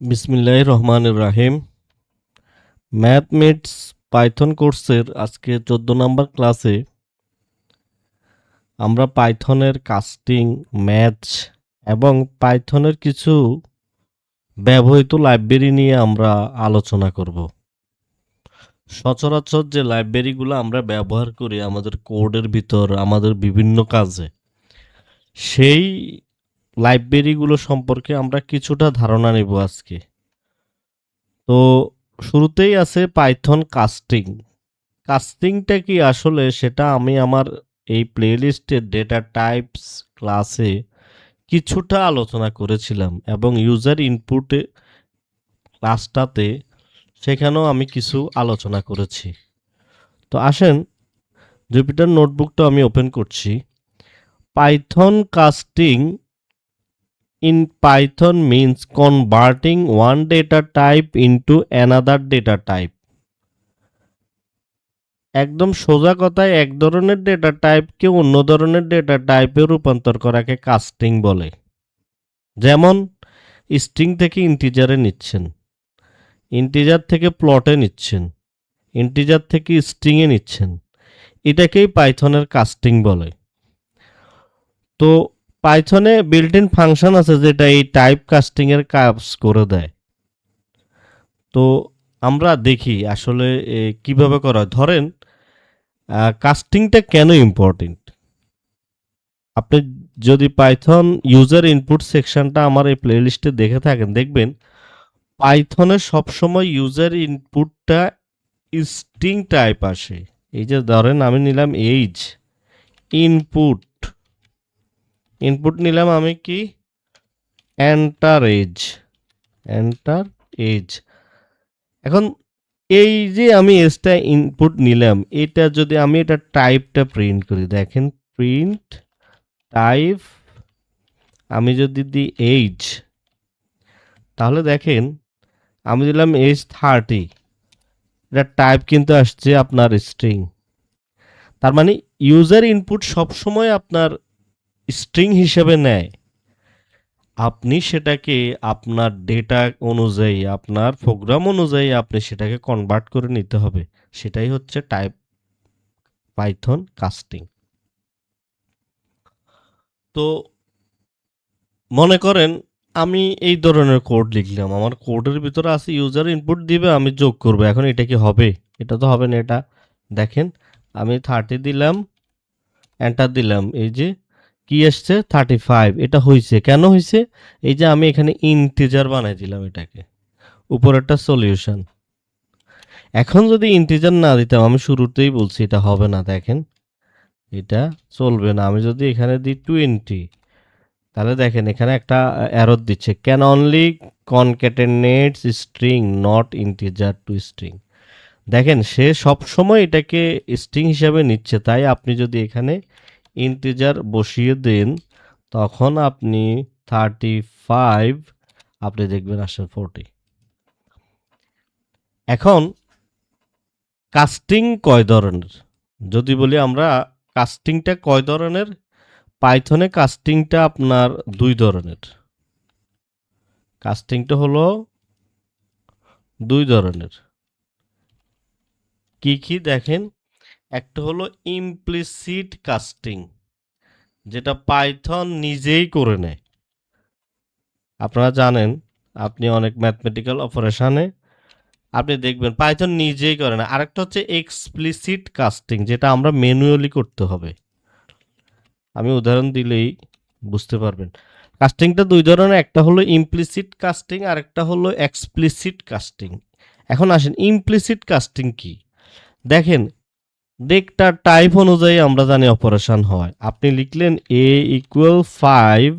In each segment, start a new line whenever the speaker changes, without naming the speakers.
বিসমিল্লাহির রহমানির রাহিম। Mathematics Python কোর্সের আজকে 14 নম্বর ক্লাসে আমরা পাইথনের কাস্টিং, ম্যাচ এবং পাইথনের কিছু ব্যবহৃত লাইব্রেরি নিয়ে আমরা আলোচনা করব। সচরাচর যে লাইব্রেরিগুলো আমরা ব্যবহার করি আমাদের কোডের ভিতর, আমাদের বিভিন্ন কাজে, সেই লাইব্রেরিগুলো সম্পর্কে আমরা কিছুটা ধারণা নেব আজকে। তো শুরুতেই আছে পাইথন কাস্টিং। কাস্টিংটা কি আসলে সেটা আমি আমার এই প্লেলিস্টের ডেটা টাইপস ক্লাসে কিছুটা আলোচনা করেছিলাম এবং ইউজার ইনপুটে ক্লাসটাতে সেখানেও আমি কিছু আলোচনা করেছি। তো আসেন জুপিটার নোটবুকটা আমি ওপেন করছি। Python casting in Python means converting one data type into another data type. একদম সোজা কথায় এক ধরনের ডেটা টাইপকে অন্য ধরনের ডেটা টাইপে রূপান্তর করাকে কাস্টিং বলে। যেমন স্ট্রিং থেকে ইন্টিজারে নিচ্ছেন, ইন্টিজার থেকে প্লটে নিচ্ছেন, ইন্টিজার থেকে স্ট্রিংয়ে নিচ্ছেন, এটাকেই পাইথনের কাস্টিং বলে। তো পাইথনে বিল্ট ইন ফাংশন আছে যেটা এই টাইপ কাস্টিং এর কাজ করে দেয়। তো আমরা দেখি আসলে কিভাবে করা হয়। ধরেন কাস্টিংটা কেন ইম্পর্টেন্ট। আপনি যদি পাইথন ইউজার ইনপুট সেকশনটা আমার এই প্লেলিস্টে দেখে থাকেন, দেখবেন পাইথনে সবসময় ইউজার ইনপুটটা স্ট্রিং টাইপ আসে। এই যে ধরেন আমি নিলাম এইজ, ইনপুট ইনপুট নিলাম আমি কি এন্টার এজ, এন্টার এজ। এখন এই যে আমি এজটা ইনপুট নিলাম, এটা যদি আমি এটা টাইপটা প্রিন্ট করি, দেখেন প্রিন্ট টাইপ, আমি যদি দিই এইজ, তাহলে দেখেন আমি দিলাম এজ 30, এটা টাইপ কিন্তু আসছে আপনার স্ট্রিং। তার মানে ইউজার ইনপুট সবসময় আপনার স্ট্রিং হিসেবে নেয়। আপনি সেটাকে আপনার ডেটা অনুযায়ী, আপনার প্রোগ্রাম অনুযায়ী আপনি সেটাকে কনভার্ট করে নিতে হবে। সেটাই হচ্ছে টাইপ পাইথন কাস্টিং। তো মনে করেন আমি এই ধরনের কোড লিখলাম, আমার কোডের ভিতরে আছে ইউজার ইনপুট দিবে, আমি যোগ করব। এখন এটা কি হবে? এটা তো হবে না। এটা দেখেন আমি 30 দিলাম, এন্টার দিলাম, এই যে কি আসছে 35, এটা হয়েছে। কেন হয়েছে? এই যে আমি এখানে ইন্টিজার বানাই দিলাম এটাকে, উপরেরটা সলিউশন। এখন যদি ইন্টিজার না দিতাম, আমি শুরুতেই বলছি এটা হবে না, দেখেন এটা চলবে না। আমি যদি এখানে দিই 20, তাহলে দেখেন এখানে একটা এরর দিচ্ছে, can only concatenates string not integer to string. দেখেন সে সব সময় এটাকে স্ট্রিং হিসাবে নিচ্ছে, তাই আপনি যদি এখানে ইন্টিজার বসিয়ে দেন তখন আপনি 35, আপনি দেখবেন আসলে 40। এখন কাস্টিং কয় ধরনের যদি বলি আমরা, কাস্টিংটা কয় ধরনের? পাইথনে কাস্টিংটা আপনার দুই ধরনের। কাস্টিংটা হলো দুই ধরনের। কি কি দেখেন, একটা হলো ইমপ্লিসিট কাস্টিং, যেটা পাইথন নিজেই করে নেয়। আপনারা জানেন, আপনি অনেক ম্যাথমেটিক্যাল অপারেশনে আপনি দেখবেন পাইথন নিজেই করে না। আরেকটা হচ্ছে এক্সপ্লিসিট কাস্টিং, যেটা আমরা ম্যানুয়ালি করতে হবে। আমি উদাহরণ দিলেই বুঝতে পারবেন। কাস্টিংটা দুই ধরনের, একটা হলো ইমপ্লিসিট কাস্টিং আর একটা হলো এক্সপ্লিসিট কাস্টিং। এখন আসেন ইমপ্লিসিট কাস্টিং কি। দেখেন ডেটা টাইপ অনুযায়ী আমরা জানি অপারেশন হয়। আপনি লিখলেন a ইকুয়াল 5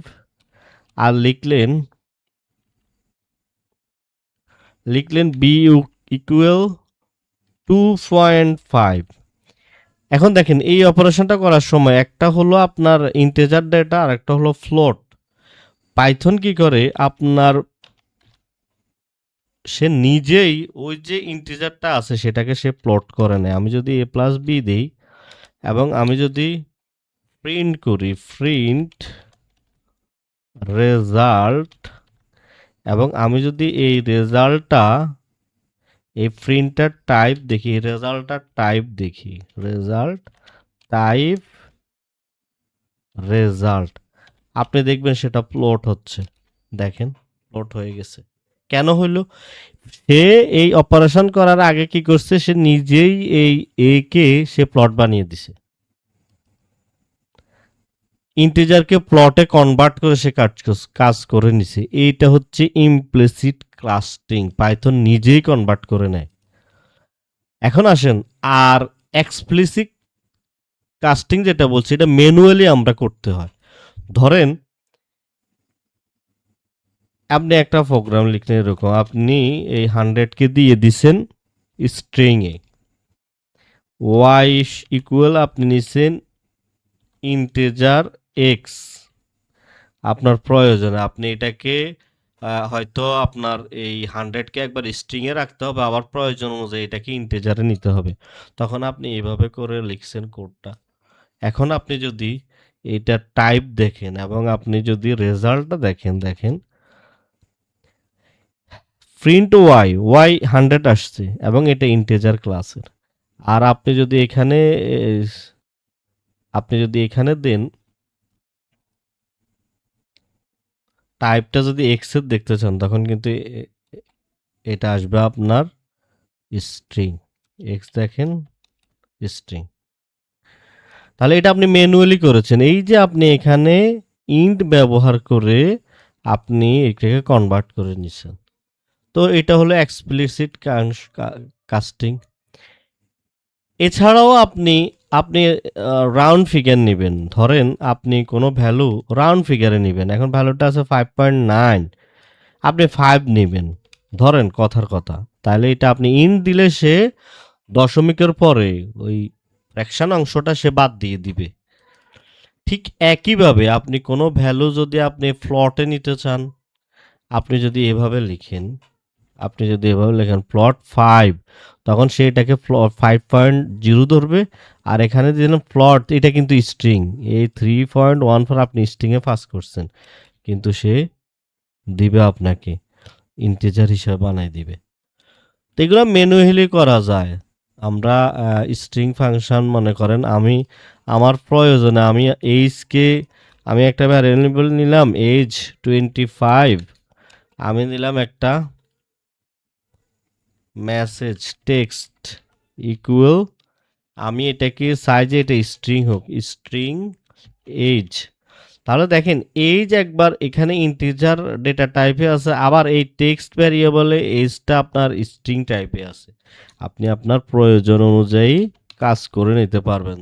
আর লিখলেন b ইকুয়াল 2.5। এখন দেখেন এই অপারেশনটা করার সময় একটা হলো আপনার ইন্টিজার ডেটা আর একটা হলো ফ্লোট। পাইথন কি করে, আপনার সে নিজেই ওই যে ইন্টিজারটা আছে সেটাকে সে প্লট করে নেয়। আমি যদি a প্লাস বি দিই এবং আমি যদি প্রিন্ট করি প্রিন্ট রেজাল্ট, এবং আমি যদি এই রেজাল্টটা এই প্রিন্টার টাইপ দেখি, রেজাল্টটা টাইপ দেখি, রেজাল্ট টাইপ রেজাল্ট, আপনি দেখবেন সেটা প্লট হচ্ছে। দেখেন প্লট হয়ে গেছে। কেন হইল? সে এই অপারেশন করার আগে কি করছে, সে নিজেই এই এ কে সে প্লট বানিয়ে দিছে, ইন্টিজারকে প্লটে কনভার্ট করে সে কাজ করে নিছে। এইটা হচ্ছে ইমপ্লিসিট কাস্টিং, পাইথন নিজেই কনভার্ট করে নেয়। এখন আসেন, আর এক্সপ্লিসিট কাস্টিং যেটা বলছি, এটা ম্যানুয়ালি আমরা করতে হয়। ধরেন আপনি একটা প্রোগ্রাম লিখলেন এরকম, আপনি এই 100 কে দিয়ে দিছেন স্ট্রিং এ, ওয়াই ইকুয়াল আপনি নিছেন ইন্টিজার এক্স, আপনার প্রয়োজনে আপনি এটাকে হয়তো আপনার এই 100 কে একবার স্ট্রিং এ রাখতে হবে, আবার প্রয়োজন অনুযায়ী এটাকে ইন্টিজারে নিতে হবে। তখন আপনি এইভাবে করে লিখছেন কোডটা। এখন আপনি যদি এটা টাইপ দেখেন এবং আপনি যদি রেজাল্টটা দেখেন, দেখেন প্রিন্ট ওয়াই, ওয়াই 100 আসছে এবং এটা ইন্টিজার ক্লাসের। আর আপনি যদি এখানে দেন টাইপটা যদি এক্স এর দেখতে চান, তখন কিন্তু এটা আসবে আপনার স্ট্রিং। এক্স দেখেন স্ট্রিং। তাহলে এটা আপনি ম্যানুয়ালি করেছেন। এই যে আপনি এখানে ইন্ট ব্যবহার করে আপনি এটাকে কনভার্ট করে নিছেন। তো এটা হলো এক্সপ্লিসিট কাস্টিং। এছাড়াও আপনি আপনি রাউন্ড ফিগার নেবেন। ধরেন আপনি কোনো ভ্যালু রাউন্ড ফিগারে নেবেন। এখন ভ্যালুটা আছে 5.9, আপনি 5 নেবেন, ধরেন কথার কথা। তাহলে এটা আপনি ইন্ট দিলে সে দশমিকের পরে ওই ফ্র্যাকশন অংশটা সে বাদ দিয়ে দিবে। ঠিক একইভাবে আপনি কোনো ভ্যালু যদি আপনি ফ্লটে নিতে চান, আপনি যদি এভাবে লিখেন, আপনি যদি এভাবে লেখেন প্লট 5, তখন সে এটাকে 5.0 ধরবে। আর এখানে দিলেন প্লট, এটা কিন্তু স্ট্রিং, এই 3.14 আপনি স্ট্রিংয়ে পাস করছেন, কিন্তু সে দিবে আপনাকে ইন্টিজার হিসাবে বানাই দিবে। তো এগুলো ম্যানুয়ালি করা যায়। আমরা স্ট্রিং ফাংশন মনে করেন আমার প্রয়োজনে আমি এইজকে আমি একটা ভ্যারিয়েবল নিলাম এজ 25, আমি নিলাম একটা মেসেজ টেক্সট ইকুয়াল, আমি এটাকে সাইজে এটা স্ট্রিং হোক, স্ট্রিং এজ। তাহলে দেখেন এজ একবার এখানে ইন্টিজার ডেটা টাইপে আছে, আবার এই টেক্সট ভ্যারিয়েবলে এজটা আপনার স্ট্রিং টাইপে আছে। আপনি আপনার প্রয়োজন অনুযায়ী কাজ করে নিতে পারবেন।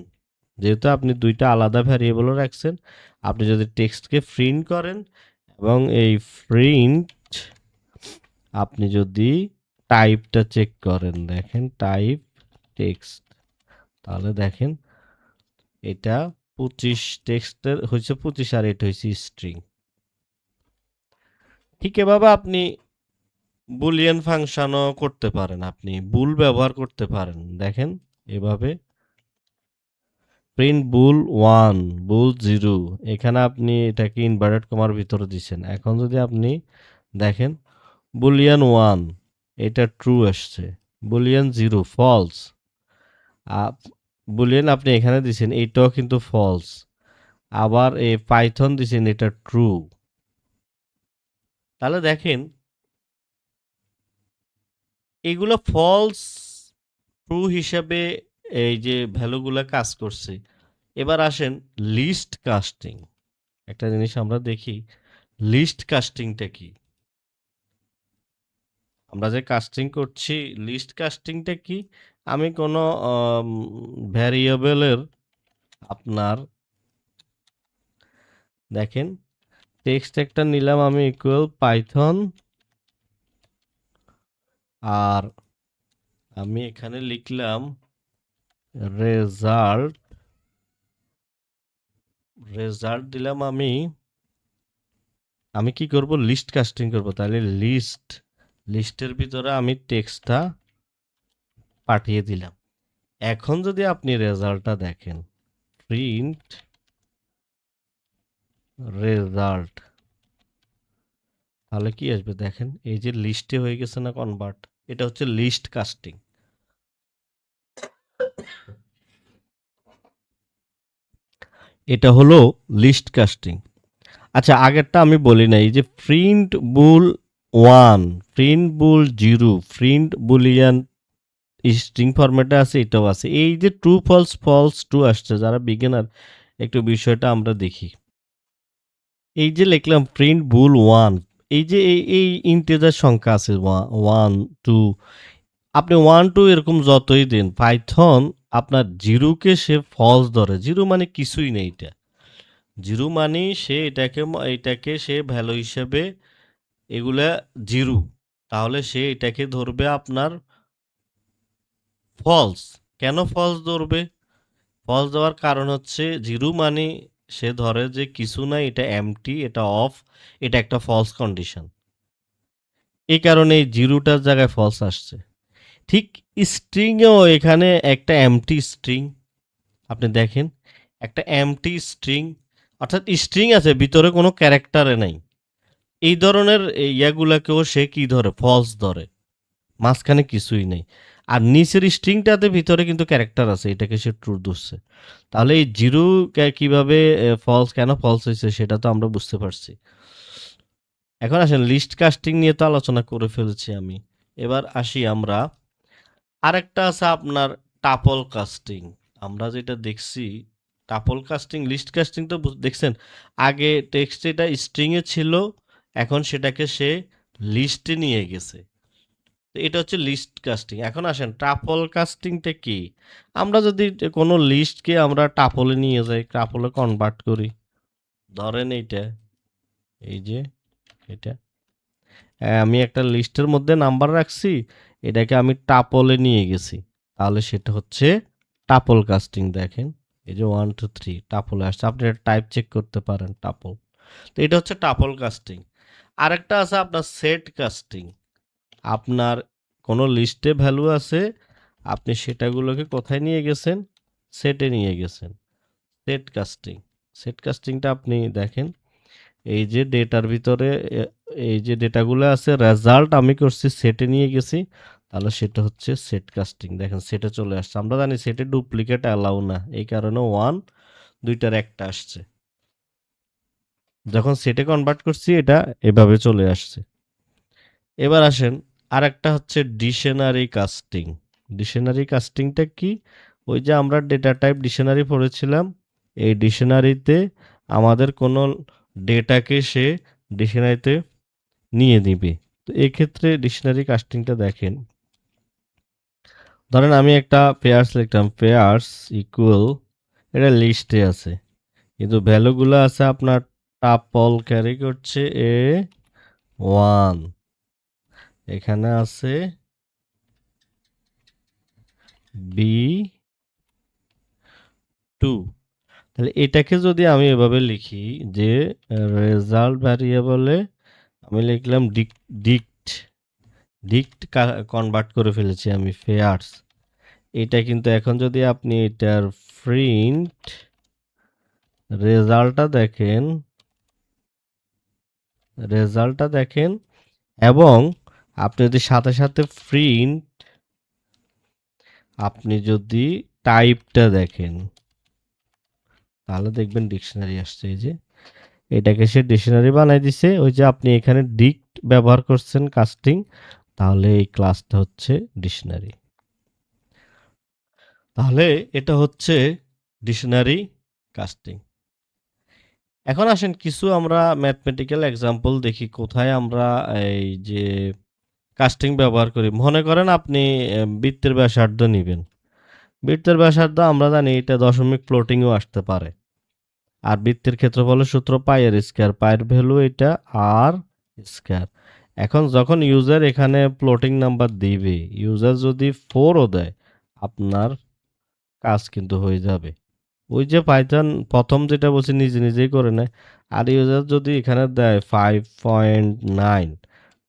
যেহেতু আপনি দুইটা আলাদা ভ্যারিয়েবলও রাখছেন, আপনি যদি টেক্সটকে প্রিন্ট করেন এবং এই প্রিন্ট আপনি যদি টাইপটা চেক করেন, দেখেন টাইপ টেক্সট, তাহলে দেখেন এটা 25 টেক্সটের হয়েছে 25 আর এটা হয়েছে স্ট্রিং। ঠিক এভাবে আপনি বুলিয়ান ফাংশনও করতে পারেন, আপনি বুল ব্যবহার করতে পারেন। দেখেন এভাবে প্রিন্ট বুল 1 বুল 0, এখানে আপনি এটাকে ইনভার্টেড কমার ভিতরে দিচ্ছেন। এখন যদি আপনি দেখেন বুলিয়ান 1 এটা ট্রু আসছে, বুলিয়ান 0 ফলস, বুলিয়ান আপনি এখানে দিচ্ছেন এইটাও কিন্তু ফলস, আবার এই পাইথন দিচ্ছেন এটা ট্রু। তাহলে দেখেন এগুলো ফলস ট্রু হিসাবে এই যে ভ্যালুগুলো কাজ করছে। এবার আসেন লিস্ট কাস্টিং। একটা জিনিস আমরা দেখি, লিস্ট কাস্টিংটা কি। আমরা যে কাস্টিং করছি, লিস্ট কাস্টিংটা কি? আমি কোনো ভ্যারিয়েবলের আপনার দেখেন টেক্সট একটা নিলাম আমি ইকুয়াল পাইথন, আর আমি এখানে লিখলাম রেজাল্ট, রেজাল্ট দিলাম আমি কি করব, লিস্ট কাস্টিং করব। তাহলে লিস্টের ভিতরে আমি টেক্সটটা পাঠিয়ে দিলাম। এখন যদি আপনি রেজাল্টটা দেখেন, প্রিন্ট রেজাল্ট, তাহলে কি আসবে দেখেন, এই যে লিস্টে হয়ে গেছে না কনভার্ট, এটা হচ্ছে লিস্ট কাস্টিং। এটা হলো লিস্ট কাস্টিং। আচ্ছা, আগেরটা আমি বলি না, এই যে প্রিন্ট বুল 1, প্রিন্ট বুল 0, প্রিন্ট বুলিয়ান স্ট্রিং ফরম্যাটে আছে, এটাও আছে। এই যে ট্রু ফলস ফলস ট্রু আসছে, যারা বিগিনার একটু বিষয়টা আমরা দেখি। এই যে লিখলাম প্রিন্ট বুল 1, এই যে এই ইন্টিজার সংখ্যা আছে 1 2, আপনি 1 2 এরকম যতই দেন, পাইথন আপনার জিরোকে সে ফলস ধরে। জিরো মানে কিছুই নেই, এটা জিরো মানে সে এটাকে সে ভ্যালু হিসেবে এগুলা জিরো, তাহলে সে এটাকে ধরবে আপনার ফলস। কেন ফলস ধরবে? ফলস দেওয়ার কারণ হচ্ছে জিরো মানে সে ধরে যে কিছু নাই, এটা এমটি, এটা অফ, এটা একটা ফলস কন্ডিশন। এই কারণে এই জিরোটার জায়গায় ফলস আসছে। ঠিক স্ট্রিংয়েও এখানে একটা এমটি স্ট্রিং, আপনি দেখেন একটা এমটি স্ট্রিং, অর্থাৎ স্ট্রিং আছে ভিতরে কোনো ক্যারেক্টারে নাই। এই ধরনের ইয়াগুলাকেও সে কি ধরে? ফলস ধরে, মাঝখানে কিছুই নেই। আর নিচের স্ট্রিংটাতে ভিতরে কিন্তু ক্যারেক্টার আছে, এটাকে সে ট্রু ধরছে। তাহলে এই জিরো কিভাবে ফলস, কেন ফলস হয়েছে সেটা তো আমরা বুঝতে পারছি। এখন আসেন লিস্ট কাস্টিং নিয়ে তো আলোচনা করে ফেলেছি আমি। এবার আসি আমরা, আরেকটা আছে আপনার টাপল কাস্টিং। আমরা যেটা দেখছি টাপল কাস্টিং, লিস্ট কাস্টিং তো দেখছেন, আগে টেক্সট এটা স্ট্রিংয়ে ছিল, এখন সেটাকে সে লিস্টে নিয়ে গেছে। তো এটা হচ্ছে লিস্ট কাস্টিং। এখন আসেন টাপল কাস্টিংটা কি? আমরা যদি কোনো লিস্টকে আমরা টাপলে নিয়ে যাই, টাপলে কনভার্ট করি, ধরেন এইটা, এই যে এটা আমি একটা লিস্টের মধ্যে নাম্বার রাখছি, এটাকে আমি টাপলে নিয়ে গেছি, তাহলে সেটা হচ্ছে টাপল কাস্টিং। দেখেন এই যে 1 2 3 টাপলে আসছে, আপনি এটা টাইপ চেক করতে পারেন টাপল। তো এটা হচ্ছে টাপল কাস্টিং। আরেকটা আছে আপনার সেট কাস্টিং। আপনার কোনো লিস্টে ভ্যালু আছে, আপনি সেটাগুলোকে কোথায় নিয়ে গেছেন? সেটে নিয়ে গেছেন, সেট কাস্টিং। সেট কাস্টিংটা আপনি দেখেন, এই যে ডেটার ভিতরে এই যে ডেটাগুলো আছে, রেজাল্ট আমি করছি সেটে নিয়ে গেছি, তাহলে সেটা হচ্ছে সেট কাস্টিং। দেখেন সেটে চলে আসছে। আমরা জানি সেটে ডুপ্লিকেট অ্যালাউ না, এই কারণে 1 দুইটার একটা আসছে। যখন সেটে কনভার্ট করছি এটা এভাবে চলে আসছে। এবার আসেন আরেকটা হচ্ছে ডিকশনারি কাস্টিং। ডিকশনারি কাস্টিংটা কি? ওই যে আমরা ডেটা টাইপ ডিকশনারি পড়েছিলাম, এই ডিকশনারিতে আমাদের কোনো ডেটাকে সে ডিকশনারিতে নিয়ে নিবে। তো এক্ষেত্রে ডিকশনারি কাস্টিংটা দেখেন, ধরেন আমি একটা পেয়ার্স লিখলাম, পেয়ার্স ইকুয়াল, এটা লিস্টে আছে কিন্তু ভ্যালুগুলো আছে আপনার টাপল ক্যারি করছে A1, এখানে আছে B2। তাহলে এটাকে যদি আমি এভাবে লিখি যে রেজাল্ট ভ্যারিয়েবলে আমি লিখলাম ডিক্ট, ডিক্ট কনভার্ট করে ফেলেছি আমি পেয়ার্স। এটা কিন্তু এখন যদি আপনি এটার প্রিন্ট রেজাল্টটা দেখেন এবং আপনি যদি সাথে সাথে প্রিন্ট, আপনি যদি টাইপটা দেখেন, তাহলে দেখবেন ডিকশনারি আসছে। এই যে এটাকে সে ডিকশনারি বানাই দিছে, ওই যে আপনি এখানে ডিক্ট ব্যবহার করছেন কাস্টিং, তাহলে এই ক্লাসটা হচ্ছে ডিকশনারি। তাহলে এটা হচ্ছে ডিকশনারি কাস্টিং। এখন আসেন কিছু আমরা ম্যাথমেটিক্যাল এক্সাম্পল দেখি কোথায় আমরা এই যে কাস্টিং ব্যবহার করি। মনে করেন আপনি বৃত্তের ব্যাসার্ধ নিবেন। বৃত্তের ব্যাসার্ধ আমরা জানি এটা দশমিক ফ্লোটিংও আসতে পারে। আর বৃত্তের ক্ষেত্রফলের সূত্র পাই আর স্কয়ার, পায়ের ভ্যালু এটা আর স্কয়ার। এখন যখন ইউজার এখানে ফ্লোটিং নাম্বার দিবে, ইউজার যদি 4ও দেয়, আপনার কাজ কিন্তু হয়ে যাবে। ওই যে পাইথন প্রথম যেটা বলছি নিজে নিজেই করে নেয়। আর ইউজার যদি এখানে দেয় 5.9,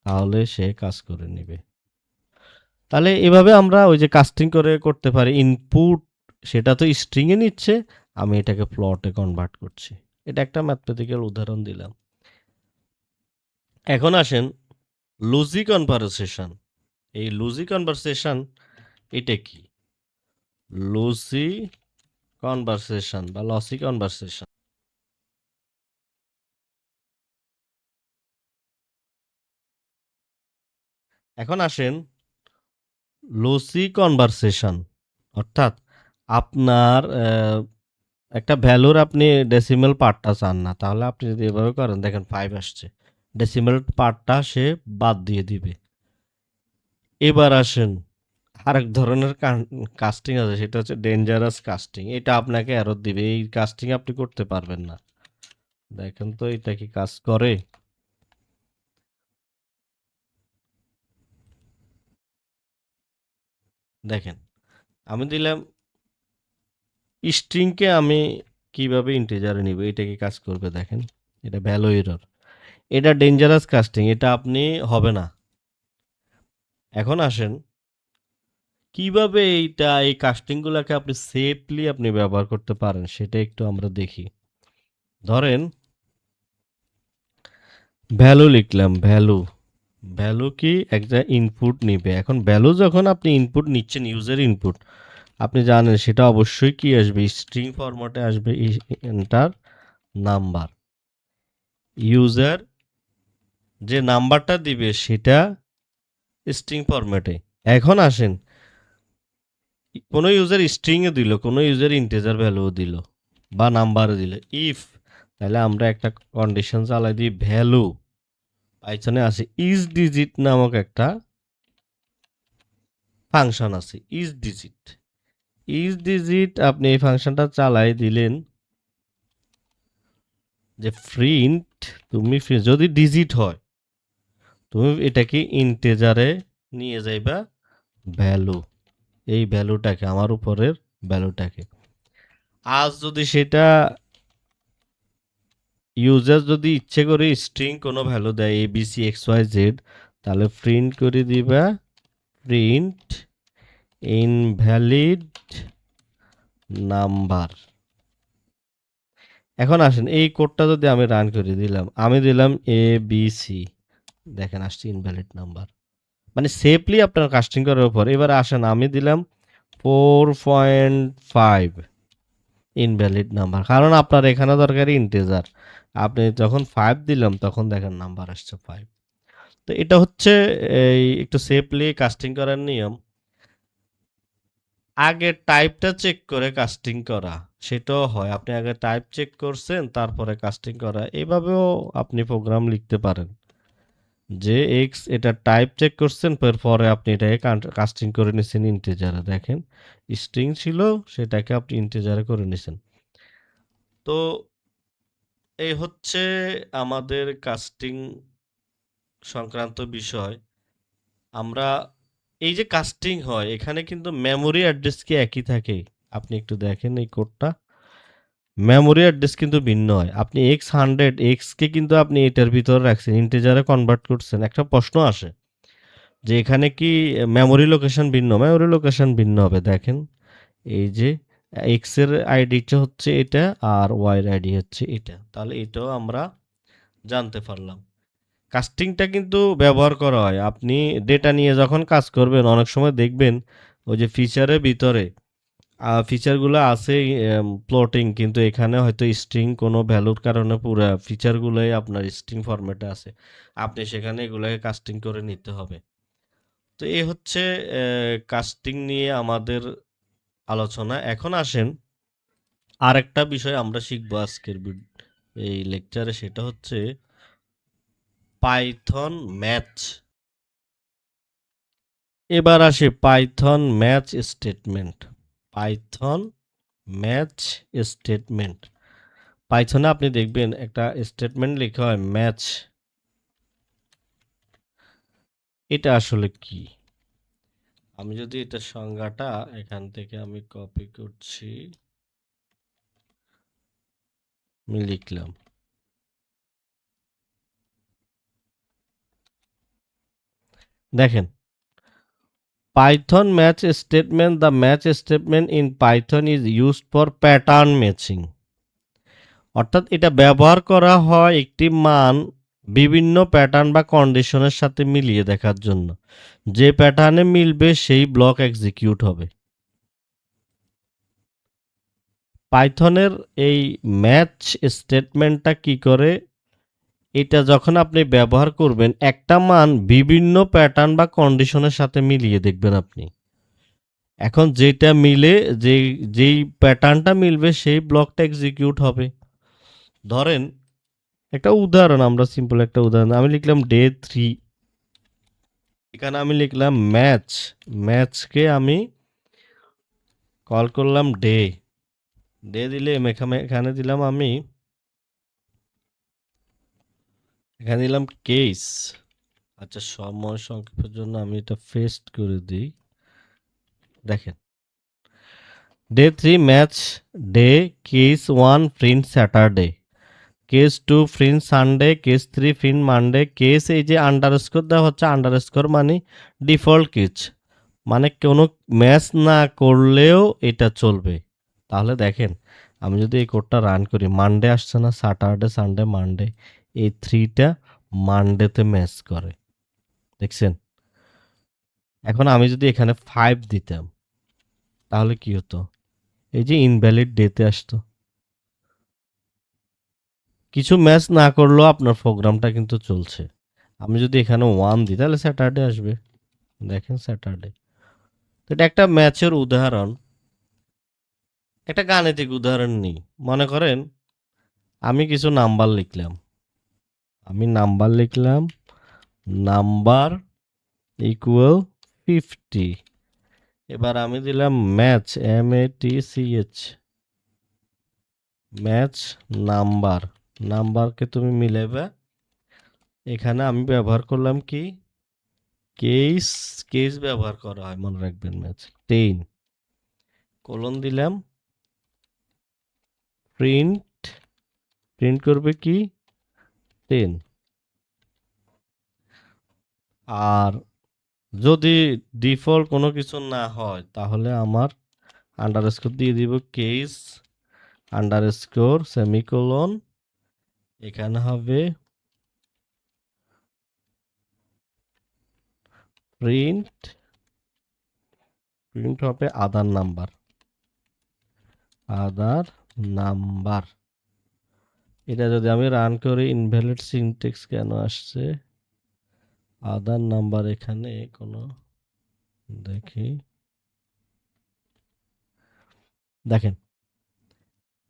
তাহলে সে কাজ করে নেবে। তাহলে এভাবে আমরা ওই যে কাস্টিং করে করতে পারি। ইনপুট সেটা তো স্ট্রিং এ নিচ্ছে, আমি এটাকে প্লটে কনভার্ট করছি। এটা একটা ম্যাথমেটিক্যাল উদাহরণ দিলাম। এখন আসেন লুজি কনভারসেশন। এই লুজি কনভারসেশন এটা কি? লুজি কনভারসেশন বা লসি কনভারসেশন। এখন আসেন লুসি কনভারসেশন, অর্থাৎ আপনার একটা ভ্যালুর আপনি ডেসিমেল পার্টটা চান না, তাহলে আপনি যদি এভাবে করেন, দেখেন 5 আসছে, ডেসিমেল পার্টটা সে বাদ দিয়ে দিবে। এবার আসেন আরেক ধরনের কাস্টিং আছে, সেটা হচ্ছে ডেঞ্জারাস কাস্টিং। এটা আপনাকে এরর দিবে, এই কাস্টিং আপনি করতে পারবেন না। দেখেন তো এটা কি কাজ করে। দেখেন আমি দিলাম স্ট্রিংকে, আমি কিভাবে ইন্টিজারে নিব, এটা কি কাজ করবে? দেখেন এটা ভ্যালু এরর, এটা ডেঞ্জারাস কাস্টিং, এটা আপনি হবে না। এখন আসেন কিভাবে এই কাস্টিংগুলোকে আপনি সেফলি আপনি ব্যবহার করতে পারেন, সেটা একটু আমরা দেখি। ধরেন ভ্যালু লিখলাম, ভ্যালু, ভ্যালু কি একটা ইনপুট নিবে। এখন ভ্যালু যখন আপনি ইনপুট নিচ্ছেন, ইউজার ইনপুট, আপনি জানেন সেটা অবশ্যই কি আসবে, স্ট্রিং ফরম্যাটে আসবে, এন্টার নাম্বার। ইউজার যে নাম্বারটা দিবে সেটা স্ট্রিং ফরম্যাটে। এখন আসেন কোনো ইউজার স্ট্রিংয়ে দিল, কোনো ইউজার ইন্টিজার ভ্যালুও দিল বা নাম্বারও দিল, ইফ, তাহলে আমরা একটা কন্ডিশন চালাই দিই, ভ্যালু পাইথনে আছে ইজ ডিজিট নামক একটা ফাংশন আছে, ইজ ডিজিট। ইজ ডিজিট আপনি এই ফাংশনটা চালাই দিলেন যে প্রিন্ট, তুমি যদি ডিজিট হয় তুমি এটাকে ইন্টিজারে নিয়ে যাইবা ভ্যালু, এই ভ্যালুটাকে, আমার উপরের ভ্যালুটাকে। আজ যদি সেটা ইউজার যদি ইচ্ছে করে স্ট্রিং কোনো ভ্যালু দেয়, A B C X Y Z, তাহলে প্রিন্ট করে দিবা প্রিন্ট ইনভ্যালিড নাম্বার। এখন আসেন এই কোডটা যদি আমি রান করে দিলাম, আমি দিলাম এ বি সি, দেখেন আসছে ইনভ্যালিড নাম্বার, মানে সেফলি আপনার কাস্টিং করার উপর। এবার আসেন আমি দিলাম 4.5 ইনভ্যালিড নাম্বার, কারণ আপনার এখানে দরকারি ইন্টিজার। আপনি যখন 5 দিলাম তখন দেখেন নাম্বার আসছে 5। তো এটা হচ্ছে এই একটু সেফলি কাস্টিং করার নিয়ম। আগে টাইপটা চেক করে কাস্টিং করা, সেটাও হয়। আপনি আগে টাইপ চেক করছেন তারপরে কাস্টিং করা, এভাবেও আপনি প্রোগ্রাম লিখতে পারেন যে এক্স, এটা টাইপ চেক করছেন, পরে আপনি এটাকে কাস্টিং করে নিছেন ইন্টিজারে। দেখেন স্ট্রিং ছিল, সেটাকে আপনি ইন্টিজারে করে নিছেন। তো এই হচ্ছে আমাদের কাস্টিং সংক্রান্ত বিষয়। আমরা এই যে কাস্টিং হয়, এখানে কিন্তু মেমোরি অ্যাড্রেস কি একই থাকে? আপনি একটু দেখেন এই কোডটা, মেমোরি অ্যাড্রেস কিন্তু ভিন্ন হয়। আপনি x100 এক্স কে কিন্তু আপনি এটার ভিতরে রাখছেন, ইন্টিজারে কনভার্ট করছেন। একটা প্রশ্ন আসে যে এখানে কি মেমোরি লোকেশন ভিন্ন? মেমোরি লোকেশন ভিন্ন হবে। দেখেন এই যে এক্স এর আইডিটা হচ্ছে এটা আর ওয়াই এর আইডি হচ্ছে এটা, তাহলে এটাও আমরা জানতে পারলাম। কাস্টিংটা কিন্তু ব্যবহার করা হয় আপনি ডেটা নিয়ে যখন কাজ করবেন, অনেক সময় দেখবেন ওই যে ফিচারের ভিতরে ফিচারগুলো আছে প্লটিং, কিন্তু এখানে হয়তো স্ট্রিং কোনো ভ্যালুর কারণে পুরো ফিচারগুলোই আপনার স্ট্রিং ফরম্যাটে আছে, আপনি সেখানে এগুলোকে কাস্টিং করে নিতে হবে। তো এই হচ্ছে কাস্টিং নিয়ে আমাদের আলোচনা। এখন আসেন আরেকটা বিষয় আমরা শিখবো আজকের এই লেকচারে, সেটা হচ্ছে পাইথন ম্যাথ। এবার আসে Python match statement. Python match statement, পাইথনে আপনি দেখবেন একটা স্টেটমেন্ট লেখা হয় ম্যাচ। এটা আসলে কি? আমি যদি এটা সংজ্ঞাটা এখান থেকে আমি কপি করছি, আমি লিখলাম, দেখেন Python match statement, the match statement in Python is used for pattern matching. অর্থাৎ এটা ব্যবহার করা হয় একটি মান বিভিন্ন প্যাটার্ন বা কন্ডিশনের সাথে মিলিয়ে দেখার জন্য। যে প্যাটার্নে মিলবে সেই ব্লক এক্সিকিউট হবে। পাইথনের এই ম্যাচ স্টেটমেন্টটা কি করে, এটা যখন আপনি ব্যবহার করবেন একটা মান বিভিন্ন প্যাটার্ন বা কন্ডিশনের সাথে মিলিয়ে দেখবেন আপনি। এখন যেটা মিলে যেই প্যাটার্নটা মিলবে সেই ব্লকটা এক্সিকিউট হবে। ধরেন একটা উদাহরণ, আমরা সিম্পল একটা উদাহরণ, আমি লিখলাম ডে 3, এখানে আমি লিখলাম ম্যাচকে আমি কল করলাম ডে দিলে এখানে দিলাম আমি এখানে দিলাম কেস। আচ্ছা, সময় সংক্ষেপের জন্য আমি এটা পেস্ট করে দিই। দেখেন, day 3 match day, case 1 print Saturday, case 2 print Sunday, case 3 print Monday. Case এই যে আন্ডারস্কোর দেওয়া হচ্ছে, আন্ডারস্কোর মানে ডিফল্ট কেস, মানে কোনো ম্যাচ না করলেও এটা চলবে। তাহলে দেখেন, আমি যদি এই কোডটা রান করি, মানডে আসছে না, স্যাটারডে সানডে মানডে, এই 3টা মানডেতে ম্যাচ করে, দেখছেন? এখন আমি যদি এখানে 5 দিতাম তাহলে কি হতো? এই যে ইনভ্যালিড ডেতে আসতো। কিছু ম্যাচ না করলেও আপনার প্রোগ্রামটা কিন্তু চলছে। আমি যদি এখানে 1 দিই তাহলে স্যাটারডে আসবে। দেখেন স্যাটারডে। তো এটা একটা ম্যাচের উদাহরণ। একটা গাণিতিক উদাহরণ নিই। মনে করেন আমি কিছু নাম্বার লিখলাম। Number equal 50। এবার আমি দিলাম ম্যাচ, MATCH, ম্যাচ নাম্বারকে তুমি মিলাইবা। এখানে আমি ব্যবহার করলাম কি, কেস ব্যবহার করা হয়, মনে রাখবেন। ম্যাচ 10 কোলন দিলাম, প্রিন্ট করবে কি 10। আর যদি ডিফল্ট কোনো কিছু না হয় তাহলে আমার আন্ডারস্কোর দিয়ে দিব, কেস আন্ডারস্কোর সেমিকোলন, এখানে হবে প্রিন্ট হবে আদার নাম্বার। এটা যদি আমি রান করি, ইনভ্যালিড সিনট্যাক্স কেন আসছে? আদার নাম্বার এখানে কোনো, দেখি, দেখেন।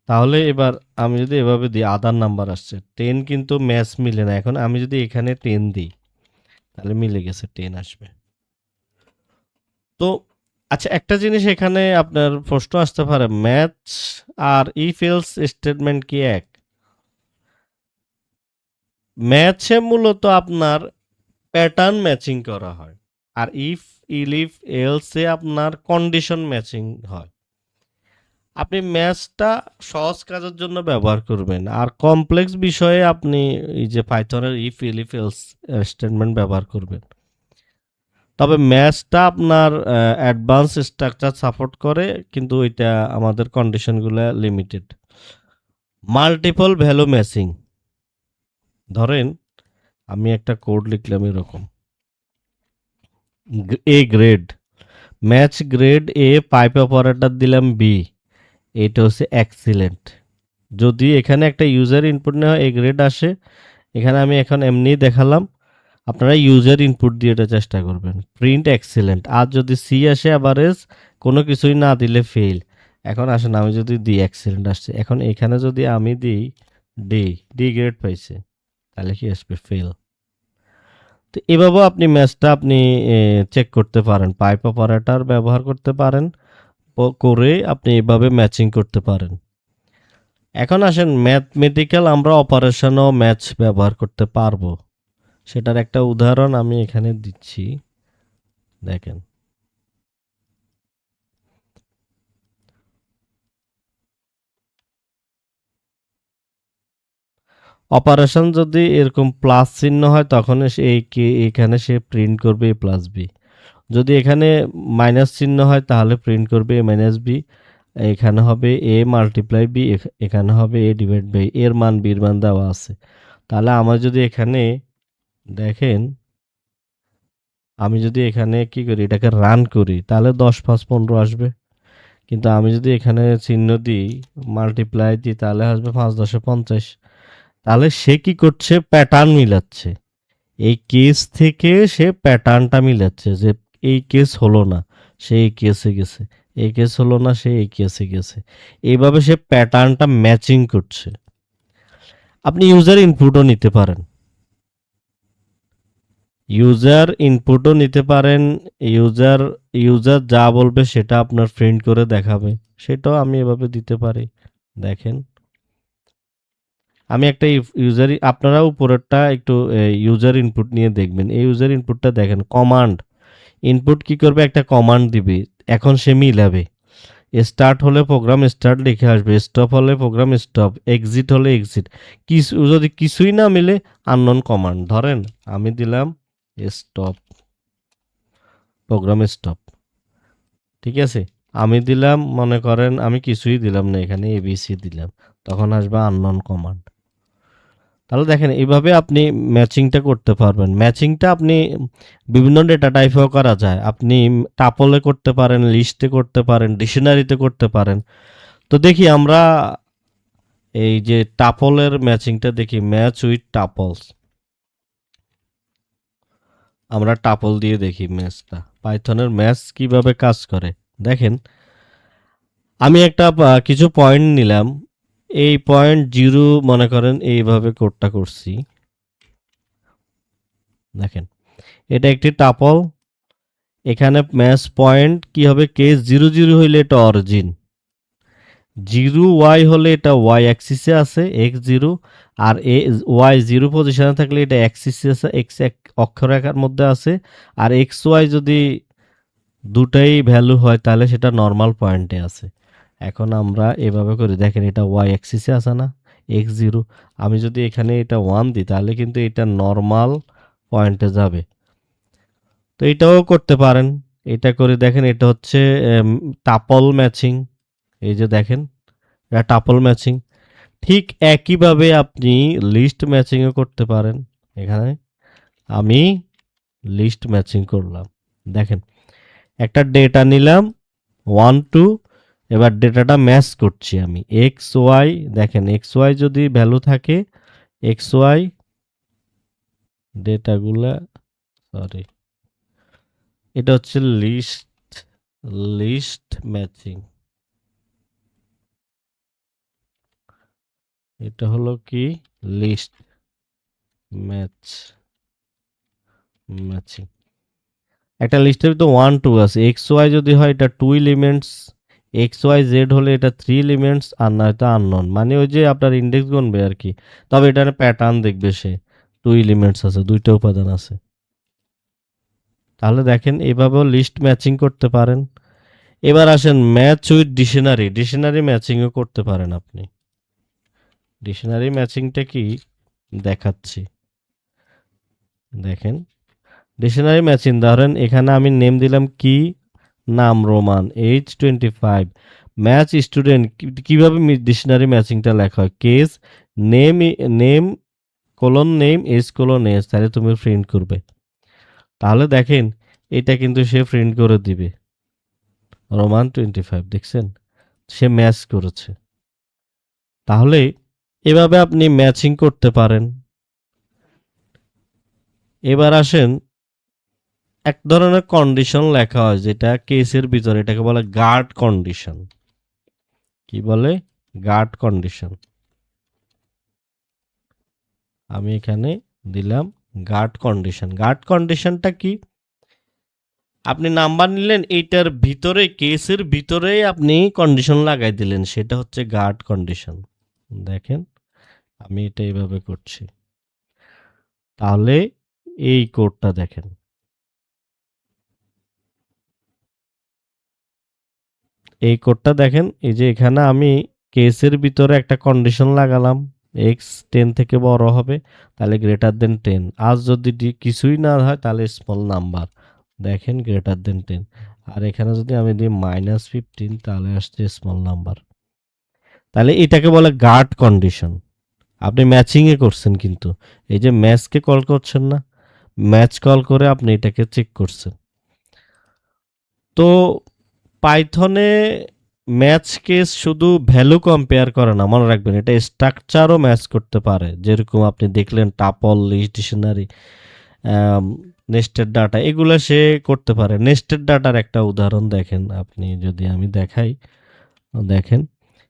তাহলে এবার আমি যদি এভাবে দিই, আদার নাম্বার আসছে, 10 কিন্তু ম্যাচ মিলে না। এখন আমি যদি এখানে 10 দিই তাহলে মিলে গেছে, 10 আসবে। তো আচ্ছা, একটা জিনিস এখানে আপনার প্রশ্ন আসতে পারে, ম্যাচ আর ইফ এলস স্টেটমেন্ট কি এক? ম্যাচে মূলত আপনার প্যাটার্ন ম্যাচিং করা হয়, আর ইলিফ এলসে আপনার কন্ডিশন ম্যাচিং হয়। আপনি ম্যাচটা সহজ কাজের জন্য ব্যবহার করবেন, আর কমপ্লেক্স বিষয়ে আপনি এই যে পাইথনের ইলিফ এলস স্টেটমেন্ট ব্যবহার করবেন। তবে ম্যাচটা আপনার অ্যাডভান্স স্ট্রাকচার সাপোর্ট করে, কিন্তু এটা আমাদের কন্ডিশনগুলো লিমিটেড। মাল্টিপল ভ্যালু ম্যাচিং, ধরেন আমি একটা কোড লিখলাম এরকম, A grade, match grade A, pipe operator দিলাম বি, এটা হচ্ছে এক্সিলেন্ট। যদি এখানে একটা ইউজার ইনপুট নেওয়া এ গ্রেড আসে, এখানে আমি এখন এমনি দেখালাম, আপনারা ইউজার ইনপুট দিয়ে এটা চেষ্টা করবেন। Print excellent. আর যদি সি আসে অ্যাভারেজ, কোনো কিছুই না দিলে ফেল। এখন আসেন আমি যদি দিই এক্সিলেন্ট আসছে, এখন এখানে যদি আমি দিই ডি গ্রেড পাইছে, তাহলে কি আসবে? ফেল। তো এভাবেও আপনি ম্যাচটা আপনি চেক করতে পারেন, পাইপ অপারেটর ব্যবহার করতে পারেন, করে আপনি এভাবে ম্যাচিং করতে পারেন। এখন আসেন ম্যাথমেটিক্যাল আমরা অপারেশনও ম্যাচ ব্যবহার করতে পারবো, সেটার একটা উদাহরণ আমি এখানে দিচ্ছি, দেখেন। অপারেশন যদি এরকম প্লাস চিহ্ন হয় তখন এখানে সে প্রিন্ট করবে এ প্লাস বি। যদি এখানে মাইনাস চিহ্ন হয় তাহলে প্রিন্ট করবে এ মাইনাস বি। এখানে হবে এ মাল্টিপ্লাই বি, এখানে হবে এ ডিভাইড বাই, এর মান বির মান দেওয়া আছে। তাহলে আমার যদি এখানে দেখেন, আমি যদি এখানে কি করি, এটাকে রান করি, তাহলে 10 5 15 আসবে। কিন্তু আমি যদি এখানে চিহ্ন দিই, মাল্টিপ্লাই দিই, তাহলে আসবে 5 10 50। তাহলে সে কি করছে, প্যাটার্ন মিলাচ্ছে। এই কেস থেকে সে প্যাটার্নটা মিলাচ্ছে যে এই কেস হলো না, সে এই কেসে গেছে, এই কেস হলো না, সে এই কেসে গেছে। এইভাবে সে প্যাটার্নটা ম্যাচিং করছে। আপনি ইউজার ইনপুটও নিতে পারেন, ইউজার ইনপুটও নিতে পারেন। ইউজার ইউজার যা বলবে সেটা আপনার প্রিন্ট করে দেখাবে, সেটাও আমি এভাবে দিতে পারি। দেখেন, আমি একটা ইউজার, আপনারা উপরেরটা একটু ইউজার ইনপুট নিয়ে দেখবেন। এই ইউজার ইনপুটটা দেখেন, কমান্ড ইনপুট কি করবে, একটা কমান্ড দিবে, এখন সে মিলাবে। স্টার্ট হলে প্রোগ্রাম স্টার্ট লিখে আসবে, স্টপ হলে প্রোগ্রাম স্টপ, এক্সিট হলে এক্সিট। কিছু যদি কিছুই না মিলে, আননোন কমান্ড, ধরেন আমি দিলাম স্টপ, প্রোগ্রাম স্টপ, ঠিক আছে। আমি দিলাম, মনে করেন আমি কিছুই দিলাম না, এখানে এবিসি দিলাম, তখন আসবে আননোন কমান্ড। তাহলে দেখেন, এইভাবে আপনি ম্যাচিংটা করতে পারবেন। ম্যাচিংটা আপনি বিভিন্ন ডেটা টাইপেও করা যায়। আপনি টাপলে করতে পারেন, লিস্টে করতে পারেন, ডিকশনারিতে করতে পারেন। তো দেখি আমরা এই যে টাপলের ম্যাচিংটা দেখি, ম্যাচ উইথ টাপলস। আমরা টাপল দিয়ে দেখি ম্যাচটা, পাইথনের ম্যাচ কিভাবে কাজ করে। দেখেন, আমি একটা কিছু পয়েন্ট নিলাম, এই পয়েন্ট 0 মনে করেন এইভাবে কোডটা করছি। দেখেন, এটা একটি টাপল। এখানে ম্যাচ পয়েন্ট কি হবে, কেস 0 0 হইলে এটা অরিজিন, 0 y হলে এটা y অ্যাক্সিসে আছে x0, আর y 0 পজিশনে থাকলে এটা অ্যাক্সিসে আছে, x অক্ষরেখার মধ্যে আছে। আর xy যদি দুটাই ভ্যালু হয় তাহলে সেটা নর্মাল পয়েন্টে আছে। এখন আমরা এভাবে করি, দেখেন এটা y অ্যাক্সিসে আছে না, x0। আমি যদি এখানে এটা 1 দিই, তাহলে কিন্তু এটা নর্মাল পয়েন্টে যাবে। তো এটাও করতে পারেন। এটা করে দেখেন, এটা হচ্ছে টাপল ম্যাচিং। এই যে দেখেন, এটা টাপল ম্যাচিং। ঠিক একইভাবে আপনি লিস্ট ম্যাচিংও করতে পারেন। এখানে আমি লিস্ট ম্যাচিং করলাম। দেখেন, একটা ডেটা নিলাম 1 2, এবার ডেটাটা ম্যাচ করছি আমি এক্স ওয়াই। দেখেন, এক্স ওয়াই যদি ভ্যালু থাকে, এক্স ওয়াই ডেটাগুলা, সরি, এটা হচ্ছে লিস্ট, লিস্ট ম্যাচিং। এটা হলো কি, লিস্ট ম্যাচ ম্যাচিং। একটা লিস্টের ভিতরে 1 2 আছে, এক্স ওয়াই যদি হয় এটা 2 এলিমেন্টস, এক্স ওয়াই জেড হলে এটা 3 এলিমেন্টস, আর না এটা আননোন, মানে ওই যে আপনার ইন্ডেক্স গুনবে আর কি। তবে এটা প্যাটার্ন দেখবে সে, 2 এলিমেন্টস আছে, দুইটা উপাদান আছে। তাহলে দেখেন, এভাবেও লিস্ট ম্যাচিং করতে পারেন। এবার আসেন ম্যাচ উইথ ডিকশনারি, ডিকশনারি ম্যাচিংও করতে পারেন আপনি। ডিকশনারি ম্যাচিংটা কি দেখাচ্ছি, দেখেন। ডিকশনারি ম্যাচিং, ধরেন এখানে আমি নেম দিলাম কি, নাম রোমান, এইজ 25, ম্যাচ স্টুডেন্ট। কিভাবে ডিকশনারি ম্যাচিংটা লেখা হয়, case name, name colon name, age colon age, তাহলে তুমি প্রিন্ট করবে। তাহলে দেখেন, এটা কিন্তু সে প্রিন্ট করে দিবে, রোমান 25, দেখছেন, সে ম্যাচ করেছে। তাহলে এভাবে আপনি ম্যাচিং করতে পারেন। এবার আসেন, এক ধরনের কন্ডিশন লেখা হয় যেটা কেসের ভিতরে, এটাকে বলে গার্ড কন্ডিশন। কি বলে, গার্ড কন্ডিশন। আমি এখানে দিলাম গার্ড কন্ডিশন। গার্ড কন্ডিশনটা কি, আপনি নাম্বার নিলেন, এইটার ভিতরে কেসের ভিতরে আপনি কন্ডিশন লাগাই দিলেন, সেটা হচ্ছে গার্ড কন্ডিশন। দেখেন, আমি এটা এইভাবে করছি। তাহলে এই কোডটা দেখেন, এই কোডটা দেখেন, এই যে এখানে আমি কেসের ভিতরে একটা কন্ডিশন লাগালাম, এক্স 10 থেকে বড় হবে, তাহলে গ্রেটার দেন 10। আর যদি কিছুই না হয় তাহলে স্মল নাম্বার, দেখেন গ্রেটার দেন 10। আর এখানে যদি আমি দিই -15, তাহলে আসছে স্মল নাম্বার। তাহলে এটাকে বলে গার্ড কন্ডিশন। আপনি ম্যাচিংয়ে করছেন, কিন্তু এই যে ম্যাচকে কল করছেন না, ম্যাচ কল করে আপনি এটাকে চেক করছেন। তো পাইথনে ম্যাচ কেস শুধু ভ্যালু কম্পেয়ার করে না, মনে রাখবেন এটা স্ট্রাকচারও ম্যাচ করতে পারে। যেরকম আপনি দেখলেন tuple, list, dictionary, nested data, এগুলো সে করতে পারে। নেস্টেড ডাটার একটা উদাহরণ দেখেন আপনি, যদি আমি দেখাই, দেখেন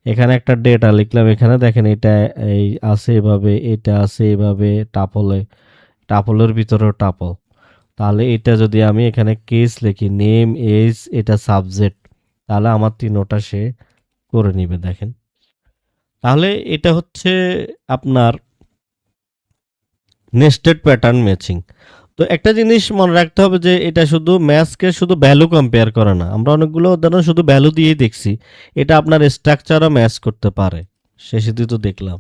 এখানে একটা ডেটা লিখলাম, এখানে দেখেন এটা এই আছে এভাবে, এটা আছে এভাবে টাপলে, টাপলের ভিতরেও টাপল। তাহলে এটা যদি আমি এখানে কেস লিখি, নেম, এজ, এটা সাবজেক্ট, তাহলে আমার তিনোটা সে করে নিবে। দেখেন, তাহলে এটা হচ্ছে আপনার নেস্টেড প্যাটার্ন ম্যাচিং। তো একটা জিনিস মনে রাখতে হবে যে এটা শুধু ম্যাথকে শুধু ভ্যালু কম্পেয়ার করে না। আমরা অনেকগুলো উদাহরণ শুধু ভ্যালু দিয়েই দেখছি, এটা আপনার স্ট্রাকচারও ম্যাচ করতে পারে। শেষে দিয়ে তো দেখলাম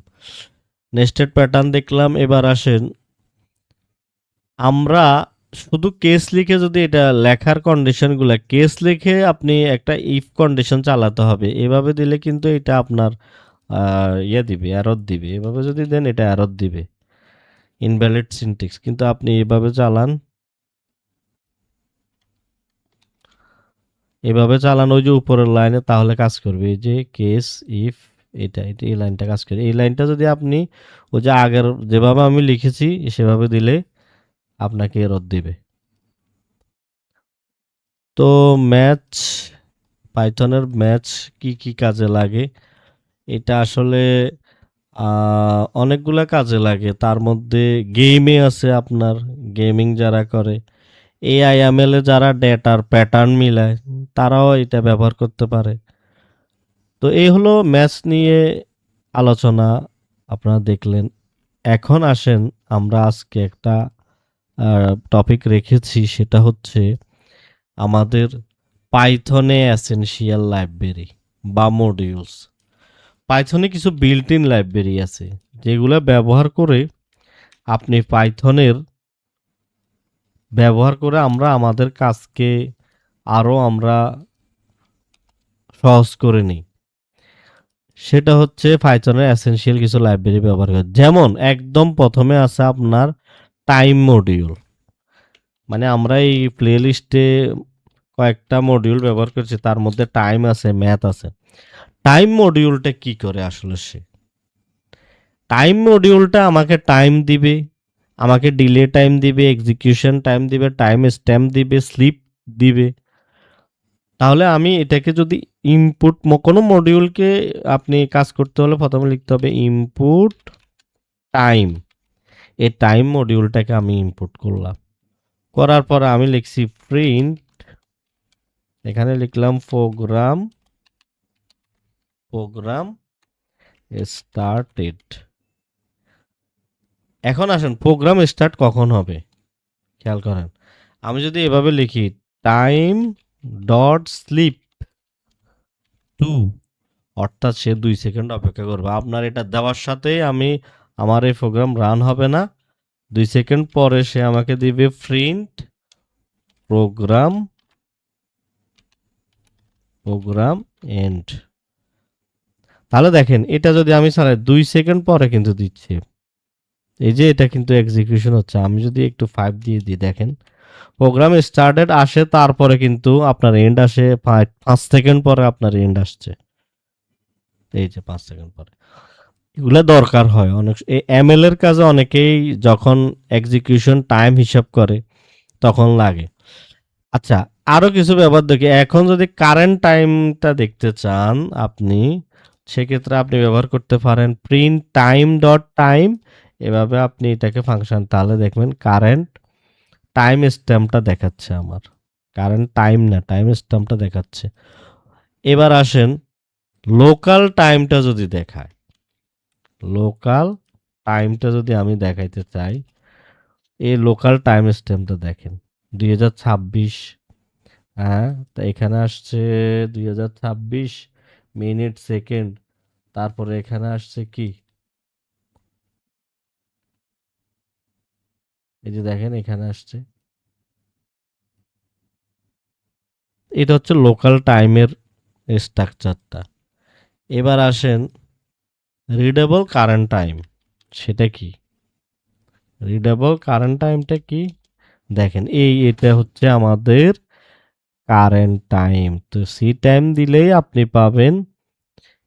নেস্টেড প্যাটার্ন দেখলাম। এবার আসেন, আমরা শুধু কেস লিখে যদি এটা লেখার কন্ডিশনগুলো কেস লিখে আপনি একটা ইফ কন্ডিশন চালাতে হবে, এভাবে দিলে কিন্তু এটা আপনার ইয়ে দিবে, এরর দিবে। এভাবে যদি দেন এটা এরর দিবে, ইনভ্যালিড সিনট্যাক্স। কিন্তু আপনি এভাবে চালান, এভাবে চালান ওই যে উপরের লাইনে, তাহলে কাজ করবে। এই যে কেস ইফ, এটা এই লাইনটা কাজ করে। এই লাইনটা যদি আপনি ওই যে আগের যেভাবে আমি লিখেছি সেভাবে দিলে আপনাকে এরর দিবে। তো ম্যাচ, পাইথনের ম্যাচ কি কি কাজে লাগে, এটা আসলে অনেকগুলা কাজে লাগে। তার মধ্যে গেমে আছে আপনার, গেমিং যারা করে, এআইএমএল এ যারা ডেটার প্যাটার্ন মিলায়, তারাও এটা ব্যবহার করতে পারে। তো এই হলো ম্যাচ নিয়ে আলোচনা, আপনারা দেখলেন। এখন আসেন, আমরা আজকে একটা টপিক রেখেছি, সেটা হচ্ছে আমাদের পাইথনে এসেনশিয়াল লাইব্রেরি বা মডিউলস। পাইথনে কিছু বিল্ট ইন লাইব্রেরি আছে যেগুলো ব্যবহার করে আপনি পাইথনের ব্যবহার করে আমরা আমাদের কাজকে আরও আমরা সহজ করে নিই। সেটা হচ্ছে পাইথনের এসেনশিয়াল কিছু লাইব্রেরি ব্যবহার করে। যেমন একদম প্রথমে আছে আপনার টাইম মডিউল। মানে আমরা এই প্লে লিস্টে কয়েকটা মডিউল ব্যবহার করছি, তার মধ্যে টাইম আছে, ম্যাথ আছে। টাইম মডিউলটা কি করে আসলে? সে টাইম মডিউলটা আমাকে টাইম দিবে, আমাকে ডিলে টাইম দিবে, এক্সিকিউশন টাইম দিবে, টাইম স্ট্যাম্প দিবে, স্লিপ দিবে। তাহলে আমি এটাকে যদি ইনপুট, কোনো মডিউলকে আপনি কাজ করতে হলে প্রথমে লিখতে হবে ইনপুট টাইম। এই টাইম মডিউলটাকে আমি ইনপুট করলাম, করার পর আমি লিখছি প্রিন্ট, এখানে লিখলাম প্রোগ্রাম, প্রোগ্রাম স্টার্টেড। এখন আসেন, প্রোগ্রাম স্টার্ট কখন হবে খেয়াল করেন। আমি যদি এভাবে লিখি টাইম ডট স্লিপ 2, অর্থাৎ সে 2 সেকেন্ড অপেক্ষা করবে। আপনার এটা দেওয়ার সাথেই আমার এই প্রোগ্রাম রান হবে না। 2 সেকেন্ড পরে সে আমাকে দিবে প্রিন্ট প্রোগ্রাম, প্রোগ্রাম এন্ড। তাহলে দেখেন, এটা যদি আমি চালাই 2 সেকেন্ড পরে কিন্তু দিচ্ছে, এই যে এটা কিন্তু এক্সিকিউশন হচ্ছে। আমি যদি একটু 5 দিয়ে দিই, দেখেন প্রোগ্রাম স্টার্টেড আসে, তারপরে কিন্তু আপনার এন্ড আসে 5 সেকেন্ড পরে আপনার এন্ড আসছে। এই যে 5 সেকেন্ড পরে, এগুলো দরকার হয় অনেক। এমএল এর কাজে অনেকেই যখন এক্সিকিউশন টাইম হিসাব করে তখন লাগে। আচ্ছা, আরো কিছু ব্যাপার দেখি। এখন যদি কারেন্ট টাইমটা দেখতে চান আপনি, সেক্ষেত্রে আপনি ব্যবহার করতে পারেন প্রিন্ট টাইম ডট টাইম। এভাবে আপনি এটাকে ফাংশন, তাহলে দেখবেন কারেন্ট টাইম স্ট্যাম্পটা দেখাচ্ছে আমার। কারেন্ট টাইম না, টাইম স্ট্যাম্পটা দেখাচ্ছে। এবার আসেন, লোকাল টাইমটা যদি দেখায়, লোকাল টাইমটা যদি আমি দেখাইতে চাই, এই লোকাল টাইম স্ট্যাম্পটা দেখেন 2026। হ্যাঁ, তা এখানে আসছে 2026 মিনিট সেকেন্ড, তারপরে এখানে আসছে কি, এই যে দেখেন এখানে আসছে, এটা হচ্ছে লোকাল টাইমের স্ট্রাকচারটা। এবার আসেন রিডেবল কারেন্ট টাইম। সেটা কি? রিডেবল কারেন্ট টাইমটা কি? দেখেন এটা হচ্ছে আমাদের কারেন্ট টাইম। তো সি টাইম দিলেই আপনি পাবেন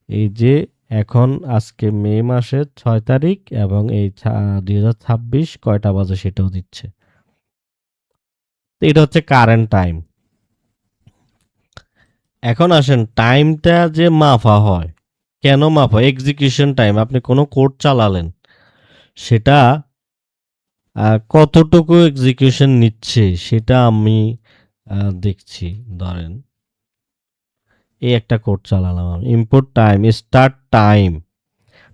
এই যে এখন আজকে মে মাসের 6 তারিখ এবং এই 2026 কয়টা বাজে সেটাও দিচ্ছে। তো এটা হচ্ছে কারেন্ট টাইম। এখন আসেন টাইমটা যে মাপা হয়, কেন মাপা হয়? এক্সিকিউশন টাইম, আপনি কোনো কোড চালালেন, সেটা কতটুকু এক্সিকিউশন নিচ্ছে সেটা আমি দেখছি। ধরেন এই একটা কোড চালালাম আমি, input time, start time,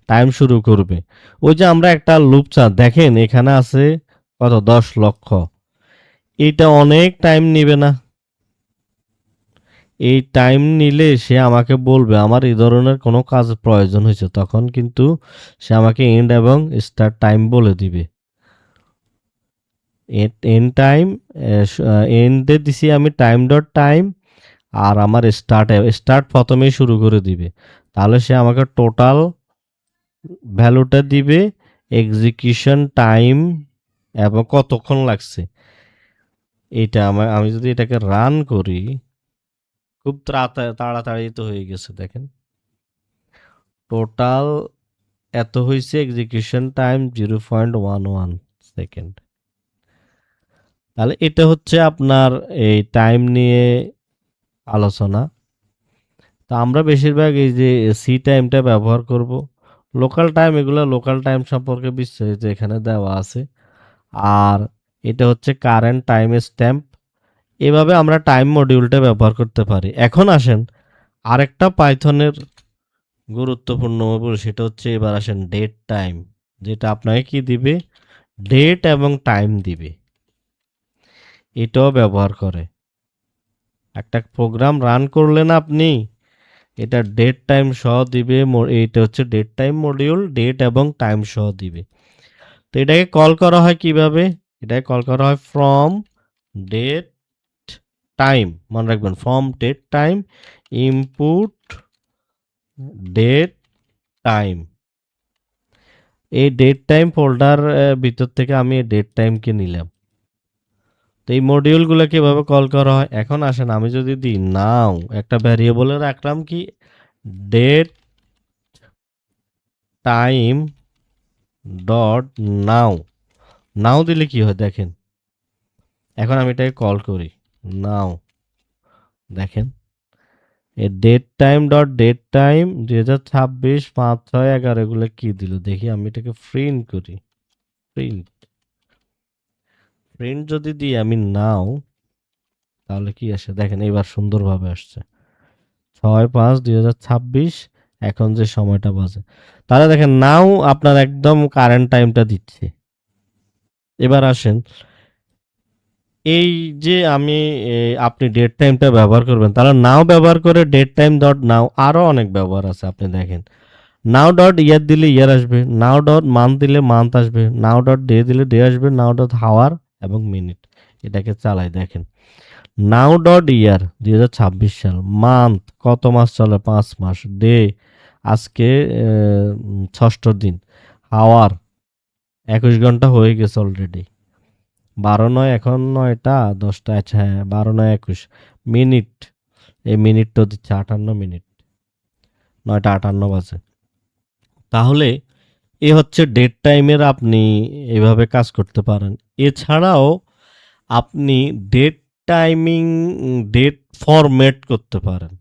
time শুরু করবে। ওই যে আমরা একটা লুপ দেখেন এখানে আছে কত, 10 লক্ষ। এটা অনেক টাইম নিবে না? এই টাইম নিলে সে আমাকে বলবে আমার এই ধরনের কোনো কাজ প্রয়োজন হয়েছে, তখন কিন্তু সে আমাকে এন্ড এবং স্টার্ট টাইম বলে দিবে। এন্ড টাইম, এন্ডে দিছি আমি টাইম ডট টাইম, আর আমার স্টার্ট প্রথমেই শুরু করে দিবে। তাহলে সে আমাকে টোটাল ভ্যালুটা দিবে, এক্সিকিউশন টাইম এবং কতক্ষণ লাগছে। এটা আমি যদি এটাকে রান করি, খুব তাড়াতাড়ি তো হয়ে গেছে। দেখেন টোটাল এত হয়েছে, এক্সিকিউশন টাইম 0.11 সেকেন্ড। তাহলে এটা হচ্ছে আপনার এই টাইম নিয়ে আলোচনা। তো আমরা বেশিরভাগ এই যে সি টাইমটা ব্যবহার করব। লোকাল টাইম, এগুলো লোকাল টাইম সম্পর্কে বিস্তারিত এখানে দেওয়া আছে। আর এটা হচ্ছে কারেন্ট টাইম স্ট্যাম্প। এভাবে আমরা টাইম মডিউলটা ব্যবহার করতে পারি। এখন আসেন আরেকটা পাইথনের গুরুত্বপূর্ণ মডিউল, সেটা হচ্ছে এবার আসেন ডেট টাইম, যেটা আপনাকে কি দিবে, ডেট এবং টাইম দিবে। এটাও ব্যবহার করে। একটা প্রোগ্রাম রান করলেন আপনি, এটা ডেট টাইম সহ দিবে। এইটা হচ্ছে ডেট টাইম মডিউল, ডেট এবং টাইম সহ দিবে। তো এটাকে কল করা হয় কিভাবে? এটাকে কল করা হয় ফ্রম ডেট টাইম। মনে রাখবেন, from date time input date time. এই ডেট টাইম ফোল্ডার ভিতর থেকে আমি এই ডেট টাইমকে নিলাম। তো এই মডিউলগুলো কিভাবে কল করা হয়? এখন আসেন আমি যদি দিই নাও, একটা ভ্যারিয়েবলে রাখলাম কি, ডেট টাইম ডট নাও। নাও দিলে কি হয় দেখেন। এখন আমি এটাকে কল করি নাও, দেখেন এই date time dot date time 2026 5/6/11 এগুলো কি দিল দেখি। আমি এটাকে প্রিন্ট করি, প্রিন্ট প্রিন্ট যদি দিই আমি নাও, তাহলে কি আসে দেখেন, এবার সুন্দরভাবে আসছে 6/5/2026 এখন যে সময়টা বাজে। তাহলে দেখেন নাও আপনার একদম কারেন্ট টাইমটা দিচ্ছে। এবার আসেন এই যে আপনি ডেট টাইমটা ব্যবহার করবেন, তাহলে নাও ব্যবহার করে ডেট টাইম ডট নাও আরো অনেক ব্যবহার আছে। আপনি দেখেন নাও ডট ইয়ার দিলে ইয়ার আসবে, নাও ডট মান্থ দিলে মান্থ আসবে, নাও ডট ডে দিলে ডে আসবে, নাও ডট হাওয়ার এবং মিনিট। এটাকে চালাই দেখেন, নাও ডট ইয়ার 2026 সাল, মান্থ কত মাস চলে, 5 মাস, ডে আজকে 6ষ্ঠ দিন, হাওয়ার 21 ঘন্টা হয়ে গেছে অলরেডি, 12/9 এখন 9টা 10টা, আচ্ছা হ্যাঁ 12/9 21। মিনিট, এই মিনিট তো দিচ্ছে 58 মিনিট, 9টা 58 বাজে। তাহলে এ হচ্ছে ডেট টাইমের, আপনি এভাবে কাজ করতে পারেন। এছাড়াও আপনি ডেট টাইমিং, ডেট ফরম্যাট করতে পারেন।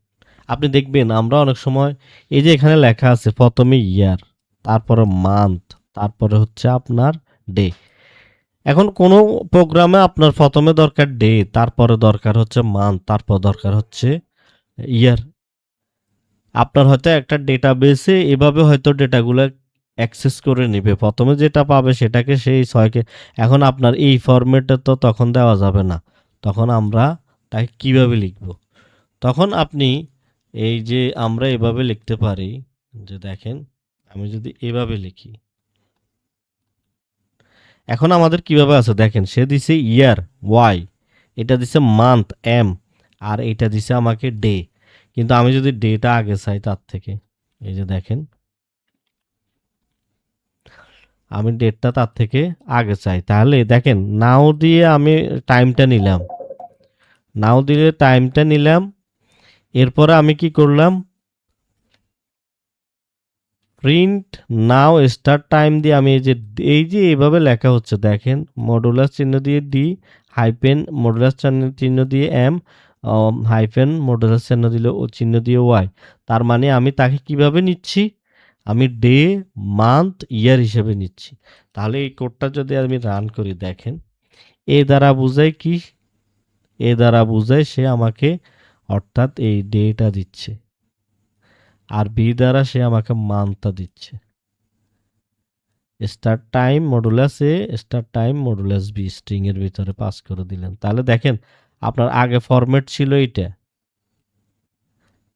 আপনি দেখবেন আমরা অনেক সময় এই যে এখানে লেখা আছে প্রথমে ইয়ার, তারপরে মান্থ, তারপরে হচ্ছে আপনার ডে। এখন কোনো প্রোগ্রামে আপনার প্রথমে দরকার ডে, তারপরে দরকার হচ্ছে মান্থ, তারপর দরকার হচ্ছে ইয়ার। আপনার হয়তো একটা ডেটাবেসে এভাবে হয়তো ডেটাগুলো অ্যাক্সেস করে নেবে, প্রথমে যেটা পাবে সেটাকে সেই ছয়কে। এখন আপনার এই ফরম্যাটে তো তখন দেওয়া যাবে না, তখন আমরা তাকে কিভাবে লিখব? তখন আপনি এই যে আমরা এভাবে লিখতে পারি যে দেখেন, আমি যদি এভাবে লিখি, এখন আমাদের কিভাবে আছে দেখেন, সে দিছে ইয়ার ওয়াই, এটা দিছে মান্থ এম, আর এটা দিছে আমাকে ডে। কিন্তু আমি যদি ডেটা আগে চাই তার থেকে, এই যে দেখেন আমি ডেটটা তার থেকে আগে চাই। তাহলে দেখেন নাও দিয়ে আমি টাইমটা নিলাম, নাও দিয়ে টাইমটা নিলাম। এরপরে আমি কি করলাম, প্রিন্ট নাও স্টার্ট টাইম দিয়ে আমি এই যে এইভাবে লেখা হচ্ছে দেখেন, মডুলাস চিহ্ন দিয়ে ডি, হাইপেন মডুলাস চিহ্ন দিয়ে এম, হাইফেন মডুলাস চিহ্ন দিয়ে ওয়াই। তার মানে আমি তাকে কিভাবে নিচ্ছি, আমি ডে মান্থ ইয়ার হিসেবে নিচ্ছি। তাহলে এই কোডটা যদি আমি রান করি দেখেন, এ দ্বারা বোঝায় কি, এ দ্বারা বোঝায় সে আমাকে অর্থাৎ এই ডেটা দিচ্ছে, আর বি দ্বারা সে আমাকে মান্থটা দিচ্ছে। Start time modulus A, start time modulus B string এর ভিতরে পাস করে দিলেন। তাহলে দেখেন আপনার আগে ফরম্যাট ছিল এইটা,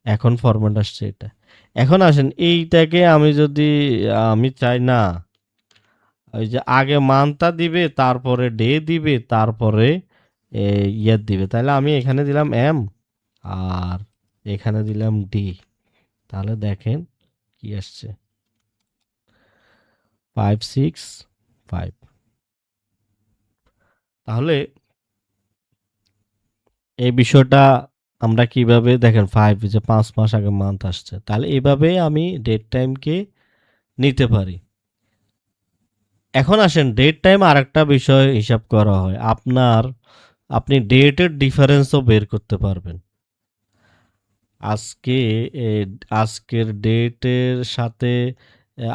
এখন ফরম্যাট আসছে এটা। এখন আসেন এইটাকে আমি যদি আমি চাই না, ওই যে আগে মান্থটা দিবে, তারপরে ডে দিবে, তারপরে ইয়ার দিবে, তাহলে আমি এখানে দিলাম এম আর এখানে দিলাম ডি। তাহলে দেখেন কি আসছে, 565। তাহলে এই বিষয়টা আমরা কিভাবে দেখেন, 5 যে 5 মাস আগে মান্থ আসছে, তাহলে এইভাবে আমি ডেট টাইমকে নিতে পারি। এখন আসেন ডেট টাইম আরেকটা বিষয় হিসাব করা হয়, আপনি ডেটের ডিফারেন্সও বের করতে পারবেন। আজকে এ, আজকের ডেটের সাথে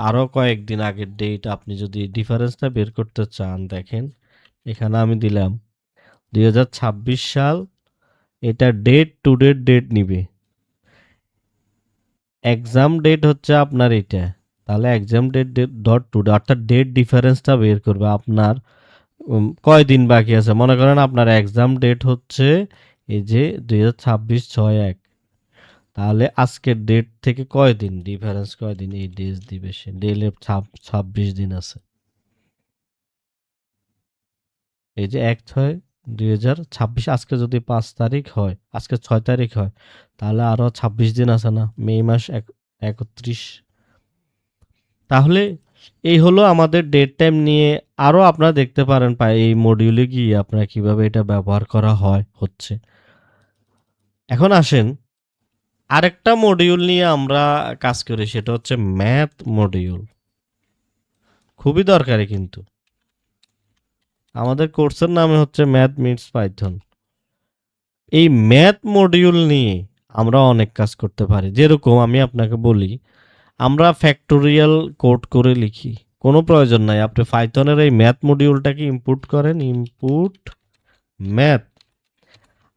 আরও কয়েকদিন আগের ডেট আপনি যদি ডিফারেন্সটা বের করতে চান, দেখেন এখানে আমি দিলাম 2026 সাল, এটা ডেট টু ডেট নিবে, এক্সাম ডেট হচ্ছে আপনার এটা। তাহলে এক্সাম ডেট ডট টু অর্থাৎ ডেট ডিফারেন্সটা বের করবে আপনার কয়দিন বাকি আছে। মনে করেন আপনার এক্সাম ডেট হচ্ছে এই যে 2026/6/1, তাহলে আজকের ডেট থেকে কয়দিন ডিফারেন্স, কয়দিন এই ডেজ দিবে সে, ডেলে 26 দিন আছে। এই যে 1/6/2026, আজকে যদি 5 তারিখ হয়, আজকে 6 তারিখ হয়, তাহলে আরো 26 দিন আছে না, মে মাস 31। তাহলে এই হলো আমাদের ডেট টাইম নিয়ে। আরো আপনারা দেখতে পারেন এই মডিউলে গিয়ে আপনারা কিভাবে এটা ব্যবহার করা হচ্ছে। এখন আসেন আরেকটা মডিউল নিয়ে আমরা কাজ করি, সেটা হচ্ছে ম্যাথ মডিউল। খুবই দরকারি কিন্তু, আমাদের কোর্সের নামে হচ্ছে ম্যাথ মিটস পাইথন। এই ম্যাথ মডিউল নিয়ে আমরা অনেক কাজ করতে পারি। যেরকম আমি আপনাকে বলি, আমরা ফ্যাক্টোরিয়াল কোড করে লিখি, কোনো প্রয়োজন নাই। আপনি পাইথনের এই ম্যাথ মডিউলটাকে ইনপুট করেন, ইনপুট ম্যাথ,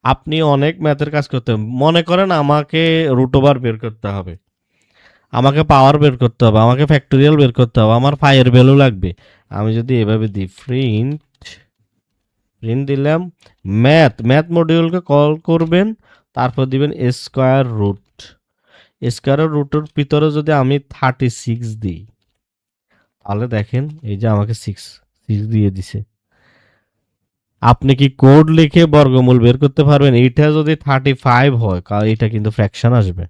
আপনি অনেক ম্যাথের কাজ করতে হবে। মনে করেন আমাকে রুট ওভার বের করতে হবে, আমাকে পাওয়ার বের করতে হবে, আমাকে ফ্যাক্টোরিয়াল বের করতে হবে, আমার পাইয়ের ভ্যালু লাগবে। আমি যদি এভাবে দিই প্রিন্ট দিলাম ম্যাথ মডিউলকে কল করবেন, তারপর দিবেন স্কোয়ার রুটের ভিতরে যদি আমি 36 দিই, তাহলে দেখেন এই যে আমাকে 6 দিয়ে দিছে। আপনি কি কোড লিখে বর্গমূল বের করতে পারবেন? এইটা যদি 35 হয়, কারণ এটা কিন্তু ফ্র্যাকশন আসবে।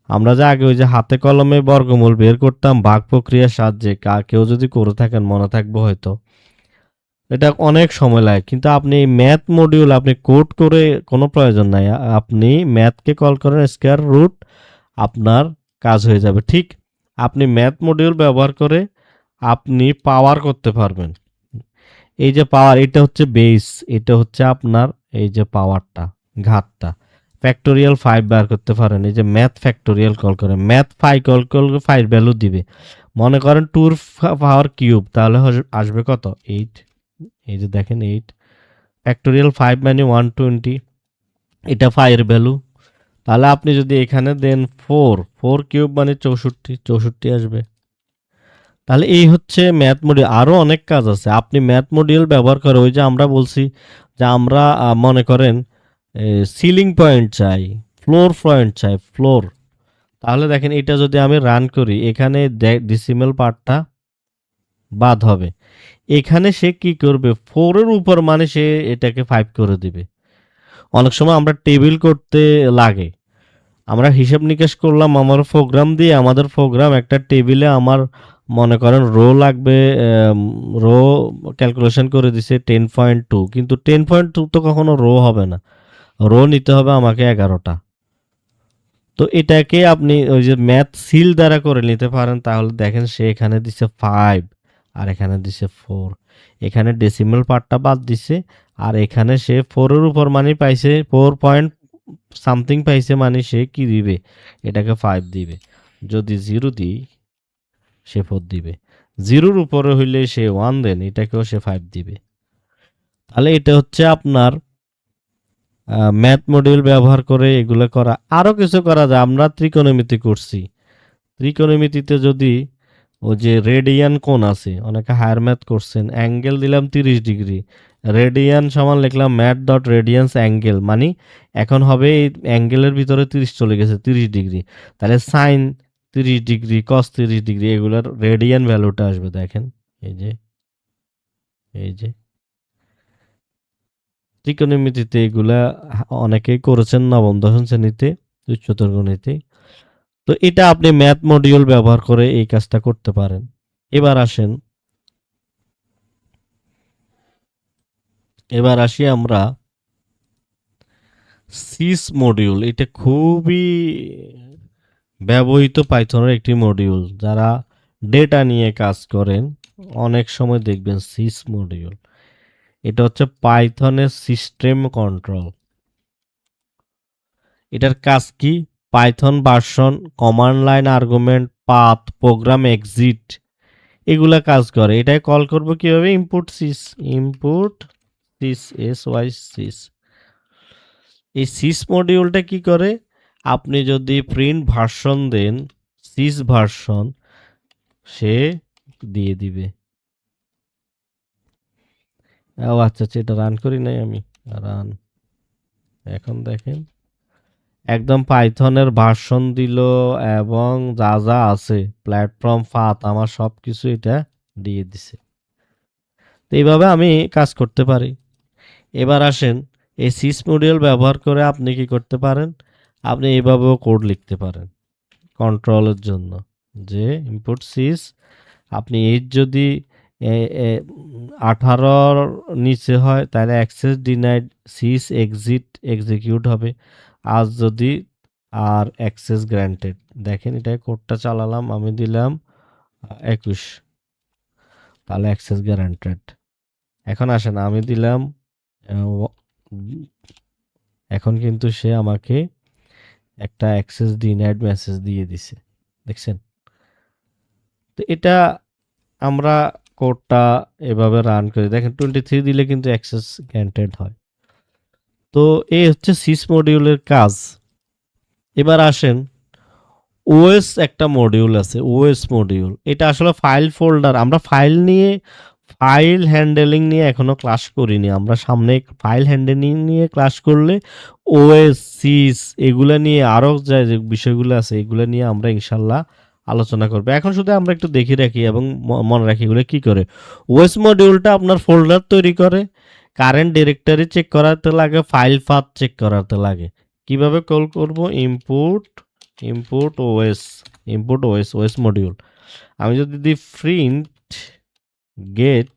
আমরা যে আগে ওই যে হাতে কলমে বর্গমূল বের করতাম ভাগ প্রক্রিয়ার সাহায্যে, কেউ যদি করে থাকেন মনে থাকবে হয়তো, এটা অনেক সময় লাগে। কিন্তু আপনি ম্যাথ মডিউল আপনি কোড করে কোনো প্রয়োজন নাই, আপনি ম্যাথকে কল করেন স্কয়ার রুট, আপনার কাজ হয়ে যাবে। ঠিক আপনি ম্যাথ মডিউল ব্যবহার করে আপনি পাওয়ার করতে পারবেন। এই যে পাওয়ার, এটা হচ্ছে বেস, এটা হচ্ছে আপনার এই যে পাওয়ারটা, ঘাতটা। ফ্যাক্টোরিয়াল 5 বার করতে পারেন, এই যে ম্যাথ ফ্যাক্টোরিয়াল কল করে, ম্যাথ 5 কল করলে 5 ভ্যালু দিবে। মনে করেন 2 পাওয়ার কিউব, তাহলে আসবে কত, 8। এই যে দেখেন 8 ফ্যাক্টোরিয়াল 5 মানে 120, এটা 5 এর ভ্যালু। তাহলে আপনি যদি এখানে দেন 4 কিউব মানে 64 আসবে। তাহলে এই হচ্ছে ম্যাথ মডিউল। আরও অনেক কাজ আছে, আপনি ম্যাথ মডিউল ব্যবহার করে, ওই যে আমরা বলছি যে আমরা মনে করেন সিলিং পয়েন্ট চাই, ফ্লোর পয়েন্ট চাই, ফ্লোর। তাহলে দেখেন এটা যদি আমি রান করি, এখানে ডিসিমেল পার্টটা বাদ হবে। এখানে সে কি করবে, 4 এর উপর মানে সে এটাকে 5 করে দিবে। অনেক সময় আমরা টেবিল করতে লাগে, আমরা হিসাব নিকাশ করলাম আমার প্রোগ্রাম দিয়ে, আমাদের প্রোগ্রাম একটা টেবিলে আমার মনে করেন রো লাগবে, রো ক্যালকুলেশন করে দিছে 10.2, কিন্তু 10.2 তো কখনো রো হবে না, রো নিতে হবে আমাকে 11টা। তো এটাকে আপনি ওই যে ম্যাথ সিল দ্বারা করে নিতে পারেন, তাহলে দেখেন সে এখানে দিছে 5 আর এখানে দিছে 4, এখানে ডেসিমাল পার্টটা বাদ দিছে, আর এখানে সে 4 এর উপর মানে পাইছে 4 পয়েন্ট সামথিং পাইছে, মানে সে কি দিবে, এটাকে 5 দিবে। যদি 0 দিই সে 4 দিবে, 0-র উপরে হইলে সে 1 দেন, এটাকেও সে 5 দিবে। তাহলে এটা হচ্ছে আপনার ম্যাথ মডিউল ব্যবহার করে এগুলো করা। আরও কিছু করা যায়, আমরা ত্রিকোণমিতি করছি, ত্রিকোণমিতিতে যদি ও যে রেডিয়ান কোণ আছে, অনেকে হায়ার ম্যাথ করছেন, অ্যাঙ্গেল দিলাম 30 ডিগ্রি, রেডিয়ান সমান লিখলাম ম্যাথ ডট রেডিয়ান্স অ্যাঙ্গেল, মানে এখন হবে এই অ্যাঙ্গেলের ভিতরে 30 চলে গেছে 30 ডিগ্রি, তাহলে সাইন 30 ডিগ্রি, কস 30 ডিগ্রি, এগুলোর রেডিয়ান ভ্যালুটা আসবে দেখেন, এই যে এই যে ত্রিকোণমিতিতে এগুলা অনেকেই করেছেন নবম দশম শ্রেণীতে, উচ্চতর গণিতে। তো এটা আপনি ম্যাথ মডিউল ব্যবহার করে এই কাজটা করতে পারেন। এবার আসি আমরা সিস মডিউল। এটা খুবই ব্যবহৃত পাইথনের একটি মডিউল, যারা ডেটা নিয়ে কাজ করেন অনেক সময় দেখবেন সিস মডিউল। এটা হচ্ছে পাইথনের সিস্টেম কন্ট্রোল। এটার কাজ কি? Python version, command line argument, path, program exit, এগুলা কাজ করে। এটাই কল করব কিভাবে? Input sys, input sys, S Y sys. এই সিস মডিউলটা কি করে? আপনি যদি প্রিন্ট ভার্সন দেন, সিস ভার্সন, সে দিয়ে দিবে। ও আচ্ছা আচ্ছা, এটা রান করি নাই আমি, রান। এখন দেখেন একদম পাইথনের ভার্সন দিল, এবং যা যা আছে প্ল্যাটফর্ম, পাথ, আমার সব কিছু এটা দিয়ে দিছে। তো এইভাবে আমি কাজ করতে পারি। এবার আসেন, এই সিস মডিউল ব্যবহার করে আপনি কি করতে পারেন? আপনি এইভাবেও কোড লিখতে পারেন কন্ট্রোলের জন্য, যে ইনপুট সিস, আপনি এইট যদি 18 নিচে হয় তাহলে access denied, sys exit execute হবে, আর যদি আর অ্যাক্সেস গ্র্যান্টেড। দেখেন এটা কোডটা চালালাম, আমি দিলাম 21, তাহলে অ্যাক্সেস গ্র্যান্টেড। এখন আসেন আমি দিলাম এখন কিন্তু সে আমাকে একটা অ্যাক্সেস ডিনাইড মেসেজ দিয়ে দিছে, দেখছেন? তো এটা আমরা কোডটা এভাবে রান করি, দেখেন 23 দিলে কিন্তু অ্যাক্সেস গ্র্যান্টেড হয়। তো এই হচ্ছে সিস মডিউলের কাজ। এবার আসেন, ওএস একটা মডিউল আছে, ওএস মডিউল। এটা আসলে ফাইল ফোল্ডার, আমরা ফাইল নিয়ে, ফাইল হ্যান্ডেলিং নিয়ে এখনো ক্লাস করিনি। আমরা সামনে ফাইল হ্যান্ডেলিং নিয়ে ক্লাস করলে ওএস, সিস, এগুলা নিয়ে আরো যে বিষয়গুলো আছে এগুলো নিয়ে আমরা ইনশাল্লাহ আলোচনা করবো। এখন শুধু আমরা একটু দেখে রাখি এবং মনে রাখি এগুলো কি করে। ওএস মডিউলটা আপনার ফোল্ডার তৈরি করে, কারেন্ট ডিরেক্টরি চেক করাতে লাগে, ফাইল পাথ চেক করাতে লাগে। কিভাবে কল করব? Input, input OS, input OS, OS module. আমি যদি দিই get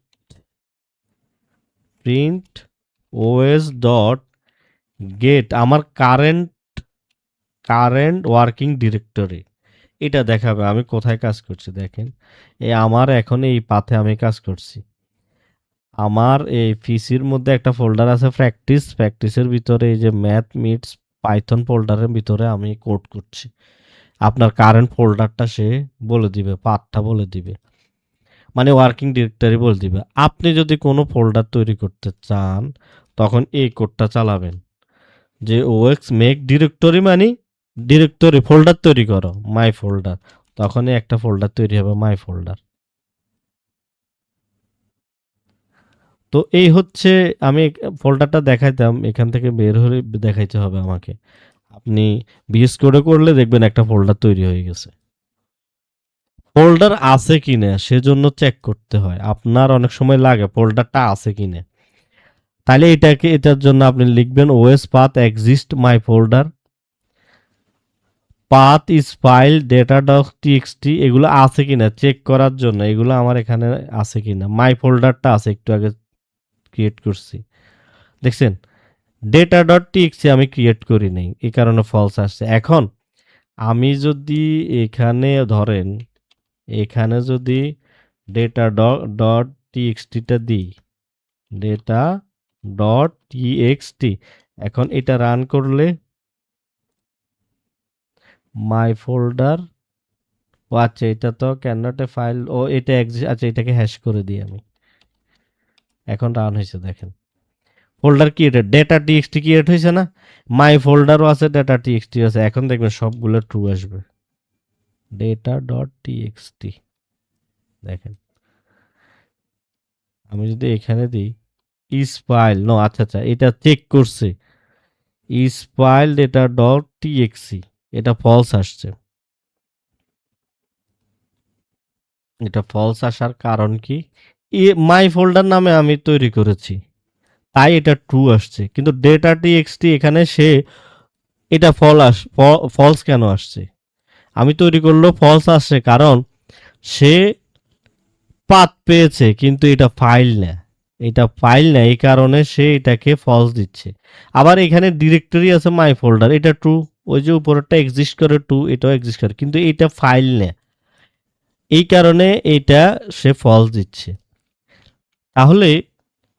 print OS dot get আমার কারেন্ট ওয়ার্কিং ডিরেক্টরি, এটা দেখাবে আমি কোথায় কাজ করছি। দেখেন এই আমার এখন এই পাথে আমি কাজ করছি, আমার এই পিসির মধ্যে একটা ফোল্ডার আছে প্র্যাকটিস, প্র্যাকটিসের ভিতরে এই যে ম্যাথ মিটস পাইথন ফোল্ডারের ভিতরে আমি কোড করছি। আপনার কারেন্ট ফোল্ডারটা সে বলে দিবে, পাথটা বলে দিবে, মানে ওয়ার্কিং ডিরেক্টরি বলে দিবে। আপনি যদি কোনো ফোল্ডার তৈরি করতে চান তখন এই কোডটা চালাবেন, যে ওএক্স মেক ডিরেক্টরি, মানে ডিরেক্টরি ফোল্ডার তৈরি করো, মাই ফোল্ডার, তখনই একটা ফোল্ডার তৈরি হবে, মাই ফোল্ডার। তো এই হচ্ছে, আমি ফোল্ডারটা দেখাইতাম, এখান থেকে বের হলে দেখাইতে হবে আমাকে। আপনি বিএস কোডে করলে দেখবেন একটা ফোল্ডার তৈরি হয়ে গেছে। ফোল্ডার আছে কিনা সেজন্য চেক করতে হয়, আপনার অনেক সময় লাগে ফোল্ডারটা আছে কিনা। তাহলে এটার জন্য আপনি লিখবেন OS path exist my folder, path is file data dot TXT এগুলো আছে কিনা চেক করার জন্য এগুলো আমার এখানে আছে কিনা মাই ফোল্ডারটা আছে একটু আগে ক্রিয়েট করছি দেখছেন ডেটা ডট টিএক্সটি আমি ক্রিয়েট করি নাই এই কারণে ফলস আসছে এখন আমি যদি এখানে ধরেন এখানে যদি ডেটা ডট টিএক্সটিটা দিই ডেটা ডট টিএক্সটি এখন এটা রান করলে মাই ফোল্ডার ও আচ্ছা এটা তো ক্যাননট এ ফাইল ও এটা আচ্ছা এটাকে হ্যাশ করে দিই আমি এখন রান হয়েছে দেখেন folder created data TXT create হয়েছে না মাই ফোল্ডারও আছে ডেটা টিএক্সটি আছে এখন দেখবেন সবগুলো ট্রু আসবে ডেটা ডট টিএক্সটি দেখেন আমি যদি এখানে দিই ইজ ফাইল নো আচ্ছা আচ্ছা এটা চেক করছে ইজ ফাইল ডেটা ডট টিএক্সি এটা ফলস আসছে এটা ফলস আসার কারণ কি মাই ফোল্ডার নামে আমি তৈরি করেছি তাই এটা ট্রু আসছে কিন্তু ডেটা টিএক্সটি এখানে সে এটা ফলস কেন আসছে আমি তৈরি করলেও ফলস আসছে কারণ সে পাথ পেয়েছে কিন্তু এটা ফাইল না এটা ফাইল না এই কারণে সে এটাকে ফলস দিচ্ছে আবার এখানে ডিরেক্টরি আছে মাই ফোল্ডার এটা ট্রু ওই যে উপরেরটা এক্সিস্ট করে ট্রু এটাও এক্সিস্ট করে কিন্তু এটা ফাইল না এই কারণে এটা সে ফলস দিচ্ছে তাহলে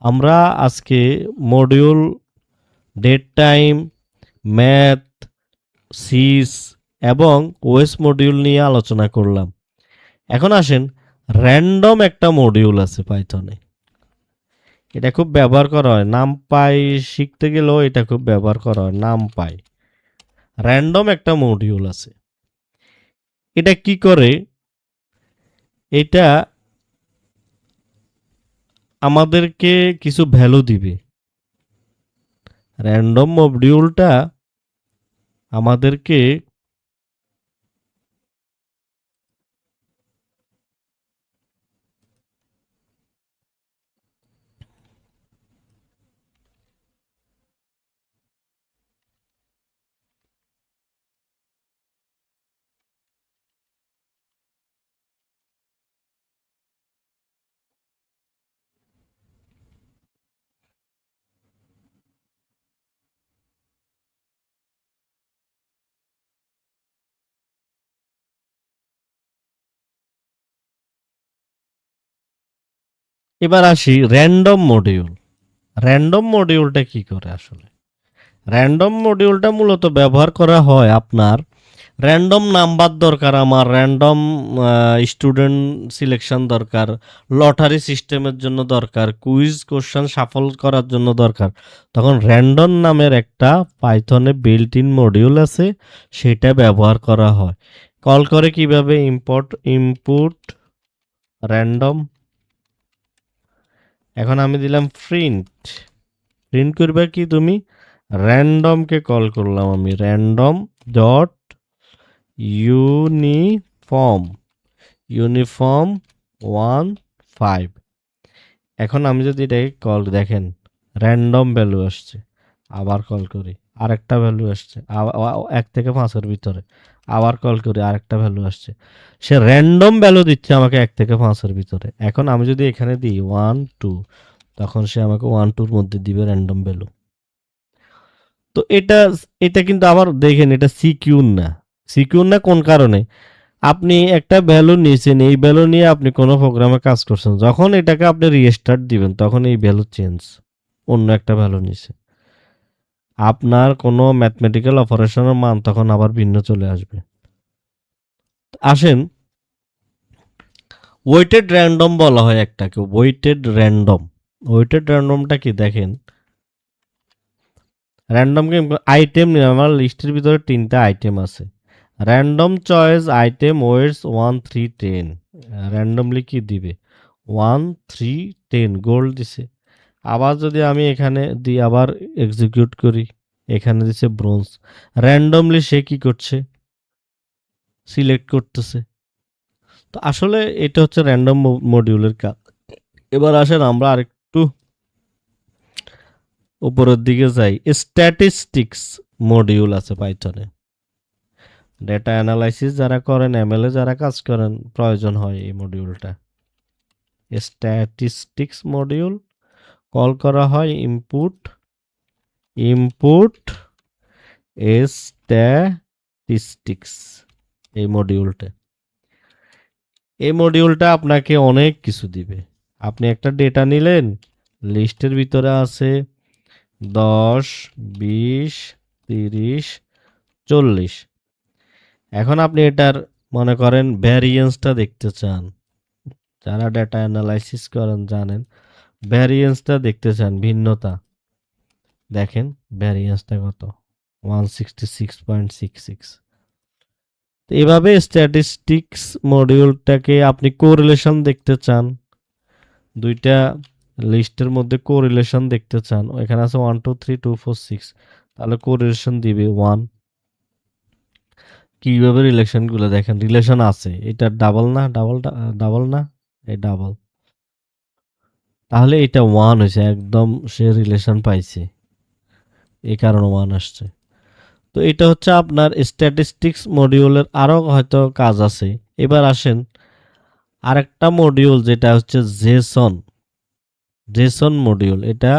আমরা আজকে module date time math sys এবং ওএস মডিউল নিয়ে আলোচনা করলাম এখন আসেন র্যান্ডম একটা মডিউল আছে পাইথনে এটা খুব ব্যবহার করা হয় নামপাই শিখতে গেলেও এটা খুব ব্যবহার করা হয় নামপাই র্যান্ডম একটা মডিউল আছে এটা কি করে এটা আমাদেরকে কিছু ভ্যালু দিবে র্যান্ডম মডিউলটা আমাদেরকে এবার আসি র্যান্ডম মডিউল র্যান্ডম মডিউলটা কি করে আসলে র্যান্ডম মডিউলটা মূলত ব্যবহার করা হয় আপনার র্যান্ডম নাম্বার দরকার আমার র্যান্ডম স্টুডেন্ট সিলেকশন দরকার লটারি সিস্টেমের জন্য দরকার কুইজ কোশ্চেন সাফল করার জন্য দরকার তখন র্যান্ডম নামের একটা পাইথনে বিল্ট ইন মডিউল আছে সেটা ব্যবহার করা হয় কল করে কিভাবে ইনপুট র্যান্ডম এখন আমি দিলাম প্রিন্ট করবে কি তুমি র্যান্ডমকে কল করলাম আমি র্যান্ডম ডট ইউনিফর্ম 1 5 এখন আমি যদি এটাকে কল দেখেন র্যান্ডম ভ্যালু আসছে আবার কল করি আরেকটা ভ্যালু আসছে 1 থেকে 5-এর ভিতরে আবার কল করি আরেকটা ভ্যালু আসছে সে র্যান্ডম ভ্যালু দিচ্ছে আমাকে 1 থেকে 5-এর ভিতরে এখন আমি যদি এখানে দিই 1 2 তখন সে আমাকে 1 2-র মধ্যে দিবে র্যান্ডম ভ্যালু তো এটা কিন্তু আবার দেখেন এটা সিকিউর না কোন কারণে আপনি একটা ভ্যালু নিয়েছেন এই ভ্যালু নিয়ে আপনি কোনো প্রোগ্রামে কাজ করছেন যখন এটাকে আপনি রিস্টার্ট দিবেন তখন এই ভ্যালু চেঞ্জ অন্য একটা ভ্যালু নিছে আপনার কোনো ম্যাথমেটিক্যাল অপারেশনের মান তখন আবার ভিন্ন চলে আসবে আসেন ওয়েটেড র্যান্ডম বলা হয় একটাকে ওয়েটেড র্যান্ডমটা কি দেখেন র্যান্ডম আইটেম আমার লিস্টের ভিতরে 3টা আইটেম আছে random choice item weights 1 3 10 randomly কি দিবে 1 3 10 গোল্ড দিছে আবার যদি আমি এখানে দিই আবার এক্সিকিউট করি এখানে দিছে ব্রোঞ্জ র্যান্ডমলি সে কি করছে সিলেক্ট করতেছে তো আসলে এটা হচ্ছে র্যান্ডম মডিউলের কাজ এবার আসেন আমরা আরেকটু উপরের দিকে যাই স্ট্যাটিস্টিক্স মডিউল আছে পাইথনে ডেটা অ্যানালাইসিস যারা করেন, এমএল এ যারা কাজ করেন, প্রয়োজন হয় এই মডিউলটা। স্ট্যাটিস্টিক্স মডিউল কল করা হয় ইনপুট স্ট্যাটিস্টিক্স এই মডিউলটা। এই মডিউলটা আপনাকে অনেক কিছু দিবে। আপনি একটা ডেটা নিলেন, লিস্টের ভিতরে আছে 10, 20, 30, 40। এখন আপনি এটার মনে করেন ভ্যারিয়েন্সটা দেখতে চান, যারা ডেটা অ্যানালাইসিস করেন জানেন, ভ্যারিয়েন্সটা দেখতে চান, ভিন্নতা দেখেন ভ্যারিয়েন্সটা কত, 166.66। এভাবে স্ট্যাটিস্টিক্স মডিউলটাকে আপনি কোরিলেশন দেখতে চান, দুইটা লিস্টের মধ্যে কোরিলেশন দেখতে চান, এখানে আছে 1 2 3 2 4 6, তাহলে কোরিলেশন দিবে 1। কিভাবে রিলেশনগুলো দেখেন, রিলেশন আছে, এটা ডাবল না, ডাবল না, এই ডাবল, তাহলে এটা 1 হয়েছে, একদম সে রিলেশন পাইছে, এই কারণে 1 আসছে। তো এটা হচ্ছে আপনার স্ট্যাটিস্টিক্স মডিউলের। আরও হয়তো কাজ আছে। এবার আসেন আরেকটা মডিউল, যেটা হচ্ছে জেসন মডিউল। এটা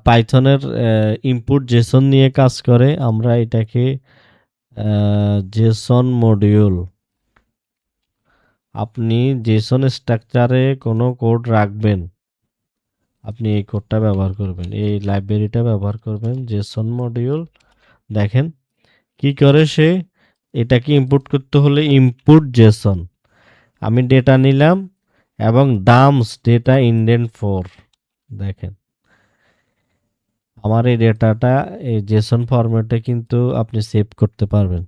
পাইথনের ইনপুট জেসন নিয়ে কাজ করে, আমরা এটাকে জেসন মডিউল। আপনি জেসন স্ট্রাকচারে কোনো কোড রাখবেন, আপনি এই কোডটা ব্যবহার করবেন, এই লাইব্রেরিটা ব্যবহার করবেন, জেসন মডিউল। দেখেন কি করে সে, এটাকে ইনপুট করতে হলে ইনপুট জেসন, আমি ডেটা নিলাম এবং ডামস ডেটা ইনডেন্ট 4। দেখেন আমার এই ডেটাটা এই জেসন ফরম্যাটে কিন্তু আপনি সেভ করতে পারবেন।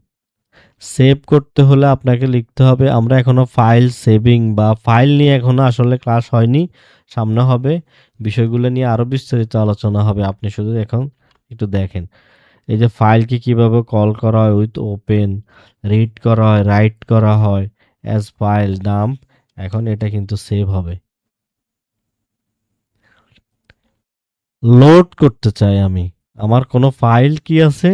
সেভ করতে হলে আপনাকে লিখতে হবে, আমরা এখনো ফাইল সেভিং বা ফাইল নিয়ে এখনো আসলে ক্লাস হয়নি, সামনে হবে, বিষয়গুলো নিয়ে আরো বিস্তারিত আলোচনা হবে। আপনি শুধু এখন একটু দেখেন এই যে ফাইলকে কিভাবে কল করা হয়, উইথ ওপেন, রিড করা হয়, রাইট করা হয়, অ্যাজ ফাইল ডাম্প। এখন এটা কিন্তু সেভ হবে। লোড করতে চাই আমি, আমার কোনো ফাইল কি আছে,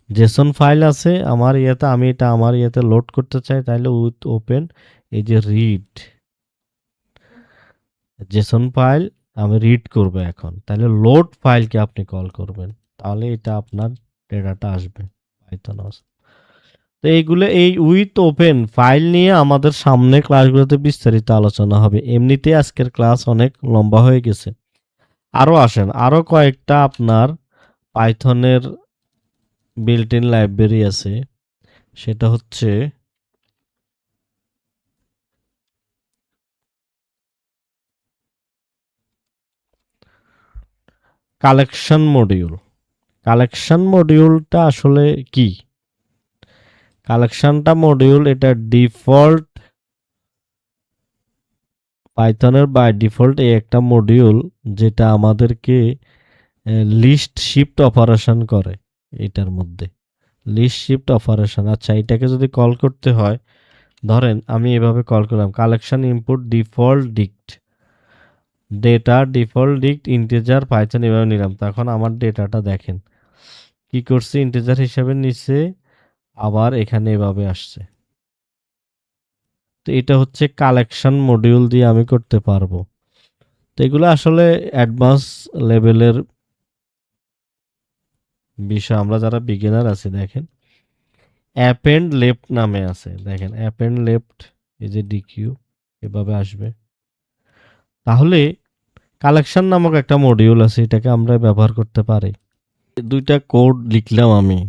জেসন ফাইল আছে আমার ইয়েতে, আমি এটা আমার ইয়েতে লোড করতে চাই, তাহলে উইথ ওপেন, এই যে রিড জেসন ফাইল আমি রিড করব এখন, তাহলে লোড ফাইলকে আপনি কল করবেন, তাহলে এটা আপনার ডেটাটা আসবে পাইথন। তো এইগুলো, এই উইথ ওপেন ফাইল নিয়ে আমাদের সামনে ক্লাসগুলোতে বিস্তারিত আলোচনা হবে। এমনিতে আজকের ক্লাস অনেক লম্বা হয়ে গেছে। আরো আসেন, আরো কয়েকটা আপনার পাইথনের বিল্ট ইন লাইব্রেরি আছে, সেটা হচ্ছে কালেকশন মডিউল। কালেকশন মডিউলটা আসলে কি? কালেকশনটা মডিউল, এটা ডিফল্ট পাইথনের বাই ডিফল্ট এই একটা মডিউল, যেটা আমাদেরকে লিস্ট শিফট অপারেশন করে। এটার মধ্যে লিস্ট শিফট অপারেশন। আচ্ছা, এটাকে যদি কল করতে হয়, ধরেন আমি এভাবে কল করলাম, collection input default dict data, default dict integer Python, এভাবে নিলাম, তখন আমার ডেটাটা দেখেন কি করছে, ইন্টিজার হিসেবে নিচ্ছে, আবার এখানে এভাবে আসছে। তো এটা হচ্ছে কালেকশন মডিউল দিয়ে আমি করতে পারবো। তো এগুলো আসলে অ্যাডভান্স লেভেলের বিষয়, আমরা যারা বিগিনার আছি, দেখেন অ্যাপেন্ড লেফট নামে আছে, দেখেন অ্যাপেন্ড লেফট, এই যে ডিকিউ এভাবে আসবে। তাহলে কালেকশন নামক একটা মডিউল আছে, এটাকে আমরা ব্যবহার করতে পারি। দুইটা কোড লিখলাম আমি,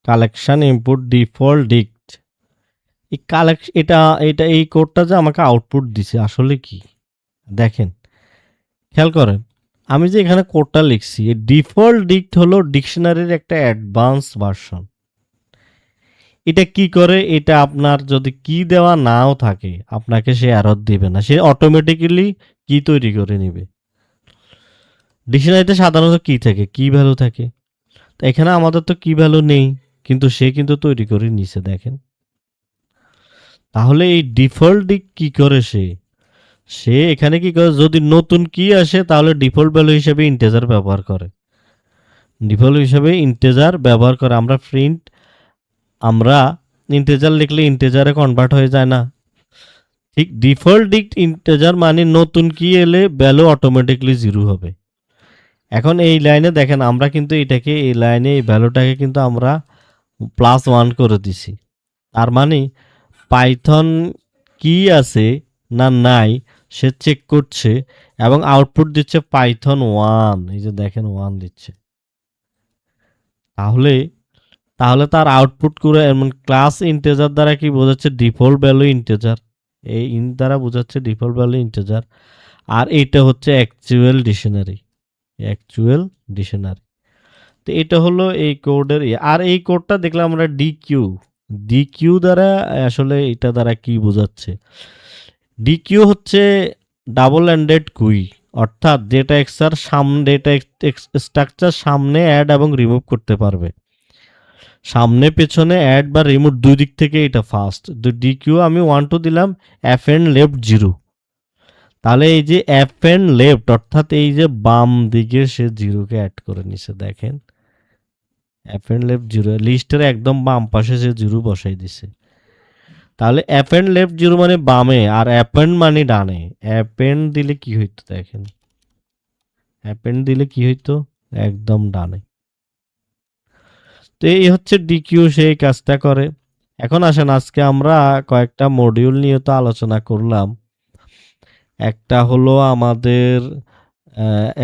কালেকশন ইনপুট ডিফল্ট ডিক্ট, এই এটা এটা এই কোডটা যে আমাকে আউটপুট দিছে আসলে কি দেখেন, খেয়াল করেন, আমি যে এখানে কোডটা লিখছি, এই ডিফল্ট ডিক্ট হলো ডিকশনারির একটা অ্যাডভান্স ভার্সন। এটা কি করে, এটা আপনার যদি কি দেওয়া নাও থাকে আপনাকে সে এরর দিবে না, সে অটোমেটিক্যালি কি তৈরি করে নিবে। ডিকশনারিতে সাধারণত কি থাকে, কি ভ্যালু থাকে, তো এখানে আমাদের তো কি ভ্যালু নেই, কিন্তু সে কিন্তু তৈরি করে নিছে, দেখেন। তাহলে এই ডিফল্ট ডিক কি করে, সে এখানে কি করে, যদি নতুন কি আসে তাহলে ডিফল্ট ভ্যালু হিসেবে ইন্টিজার ব্যবহার করে, ডিফল্ট হিসেবে ইন্টিজার ব্যবহার করে। আমরা প্রিন্ট আমরা ইন্টিজার লিখলে ইন্টিজারে কনভার্ট হয়ে যায় না? ঠিক ডিফল্ট ইন্টিজার মানে নতুন কি এলে ভ্যালু অটোমেটিকলি 0 হবে। এখন এই লাইনে দেখেন আমরা কিন্তু এটাকে এই লাইনে এই ভ্যালুটাকে কিন্তু আমরা +1 করে দিছি। তার মানে পাইথন কি আছে না নাই সে চেক করছে এবং আউটপুট দিচ্ছে পাইথন 1, এই যে দেখেন 1 দিচ্ছে। তাহলে তাহলে তার আউটপুট করে এমন ক্লাস ইন্টিজার দ্বারা কি বোঝাচ্ছে? Default value integer. এই ইন্ট দ্বারা বোঝাচ্ছে ডিফল্ট ভ্যালু ইন্টিজার। আর এইটা হচ্ছে অ্যাকচুয়াল ডিকশনারি, অ্যাকচুয়াল ডিকশনারি। তো এটা হলো এই কোডের আর এই কোডটা দেখলাম আমরা ডিকিউ, ডিকিউ দ্বারা আসলে এটা দ্বারা কি বোঝাচ্ছে? ডিকিউ হচ্ছে ডাবল এন্ডেড কুই, অর্থাৎ ডেটা এক্সার সামনে ডেটা স্ট্রাকচার সামনে অ্যাড এবং রিমুভ করতে পারবে। সামনে পেছনে অ্যাড বা রিমুভ দুই দিক থেকে এটা ফাস্ট। তো ডিকিউ আমি 1 দিলাম, এফ এন্ড লেফট 0। তাহলে এই যে এফ এন্ড লেফট অর্থাৎ এই যে বাম দিকে সে 0কে অ্যাড করে নিছে, দেখেন এফ এন্ড লেফট 0, লিস্টের একদম বাম পাশে সে 0 বসাই দিছে। তাহলে অ্যাপ এন্ড লেফট 0 মানে বামে আর অ্যাপেন্ড মানে ডানে। অ্যাপেন্ড দিলে কি হইতো দেখেন, অ্যাপেন্ড দিলে কি হইতো? একদম ডানে। তো এই হচ্ছে ডিকিউ, সেই কাজটা করে। এখন আসেন আজকে আমরা কয়েকটা মডিউল নিয়ে তো আলোচনা করলাম। একটা হলো আমাদের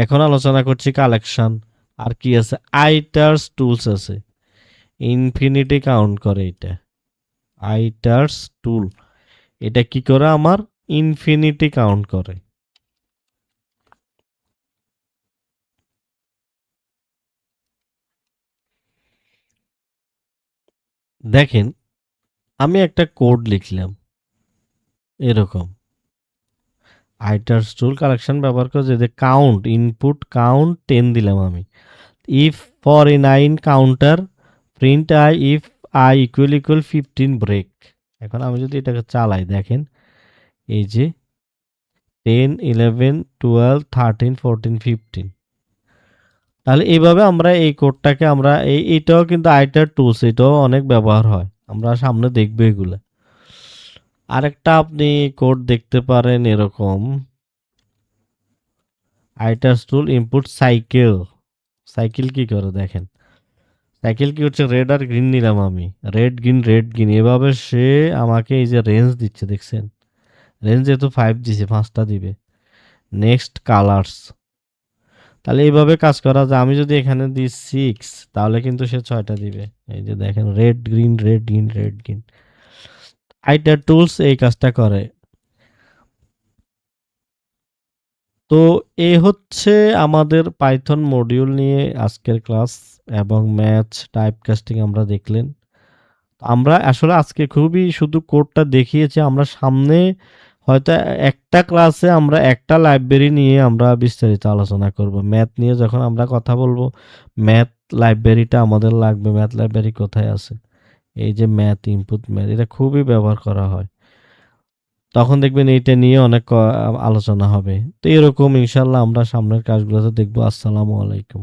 এখন আলোচনা করছি কালেকশন। আর কি আছে? আইটার্স টুলস আছে, ইনফিনিটি কাউন্ট করে এটা। আইটার্স টুল এটা কি করে? আমার ইনফিনিটি কাউন্ট করে। দেখেন আমি একটা কোড লিখলাম এরকম, আইটার্স টুল কালেকশন ব্যবহার করে যদি কাউন্ট ইনপুট কাউন্ট 10 দিলাম আমি, ইফ ফর ইন আইন counter print I if I equal 15 break. এখন আমি যদি এটাকে চালাই দেখেন এই যে 10 11 12 13 14 15। তাহলে এইভাবে আমরা এই কোডটাকে আমরা এইটাও কিন্তু আইটার টুলস, এটাও অনেক ব্যবহার হয়, আমরা সামনে দেখবো এগুলা। আরেকটা আপনি কোড দেখতে পারেন এরকম, আইটার্স টুল ইনপুট সাইকেল। সাইকেল কি করে দেখেন, সাইকেল কি হচ্ছে? রেড আর গ্রিন নিলাম আমি, রেড গ্রিন রেড গ্রিন, এভাবে সে আমাকে এই যে রেঞ্জ দিচ্ছে, দেখছেন রেঞ্জ যেহেতু 5 দিছে 5টা দিবে। নেক্সট কালার্স, তাহলে এইভাবে কাজ করা যায়। আমি যদি এখানে দিই 6 তাহলে কিন্তু সে 6টা দিবে। এই যে দেখেন red green red green red green. আইটার টুলস এই কাজটা করে। তো এই হচ্ছে আমাদের পাইথন মডিউল নিয়ে আজকের ক্লাস এবং ম্যাথ টাইপ কাস্টিং আমরা দেখলেন। আমরা আসলে আজকে খুবই শুধু কোডটা দেখিয়েছি, আমরা সামনে হয়তো একটা ক্লাসে আমরা একটা লাইব্রেরি নিয়ে আমরা বিস্তারিত আলোচনা করব। ম্যাথ নিয়ে যখন আমরা কথা বলবো, ম্যাথ লাইব্রেরিটা আমাদের লাগবে। ম্যাথ লাইব্রেরি কোথায় আছে? এই যে ম্যাথ ইনপুট ম্যাথ, এটা খুবই ব্যবহার করা হয়। তখন দেখবেন এইটা নিয়ে অনেক আলোচনা হবে। তো এরকম ইনশাল্লাহ আমরা সামনের কাজগুলোতে দেখবো। আসসালামু আলাইকুম।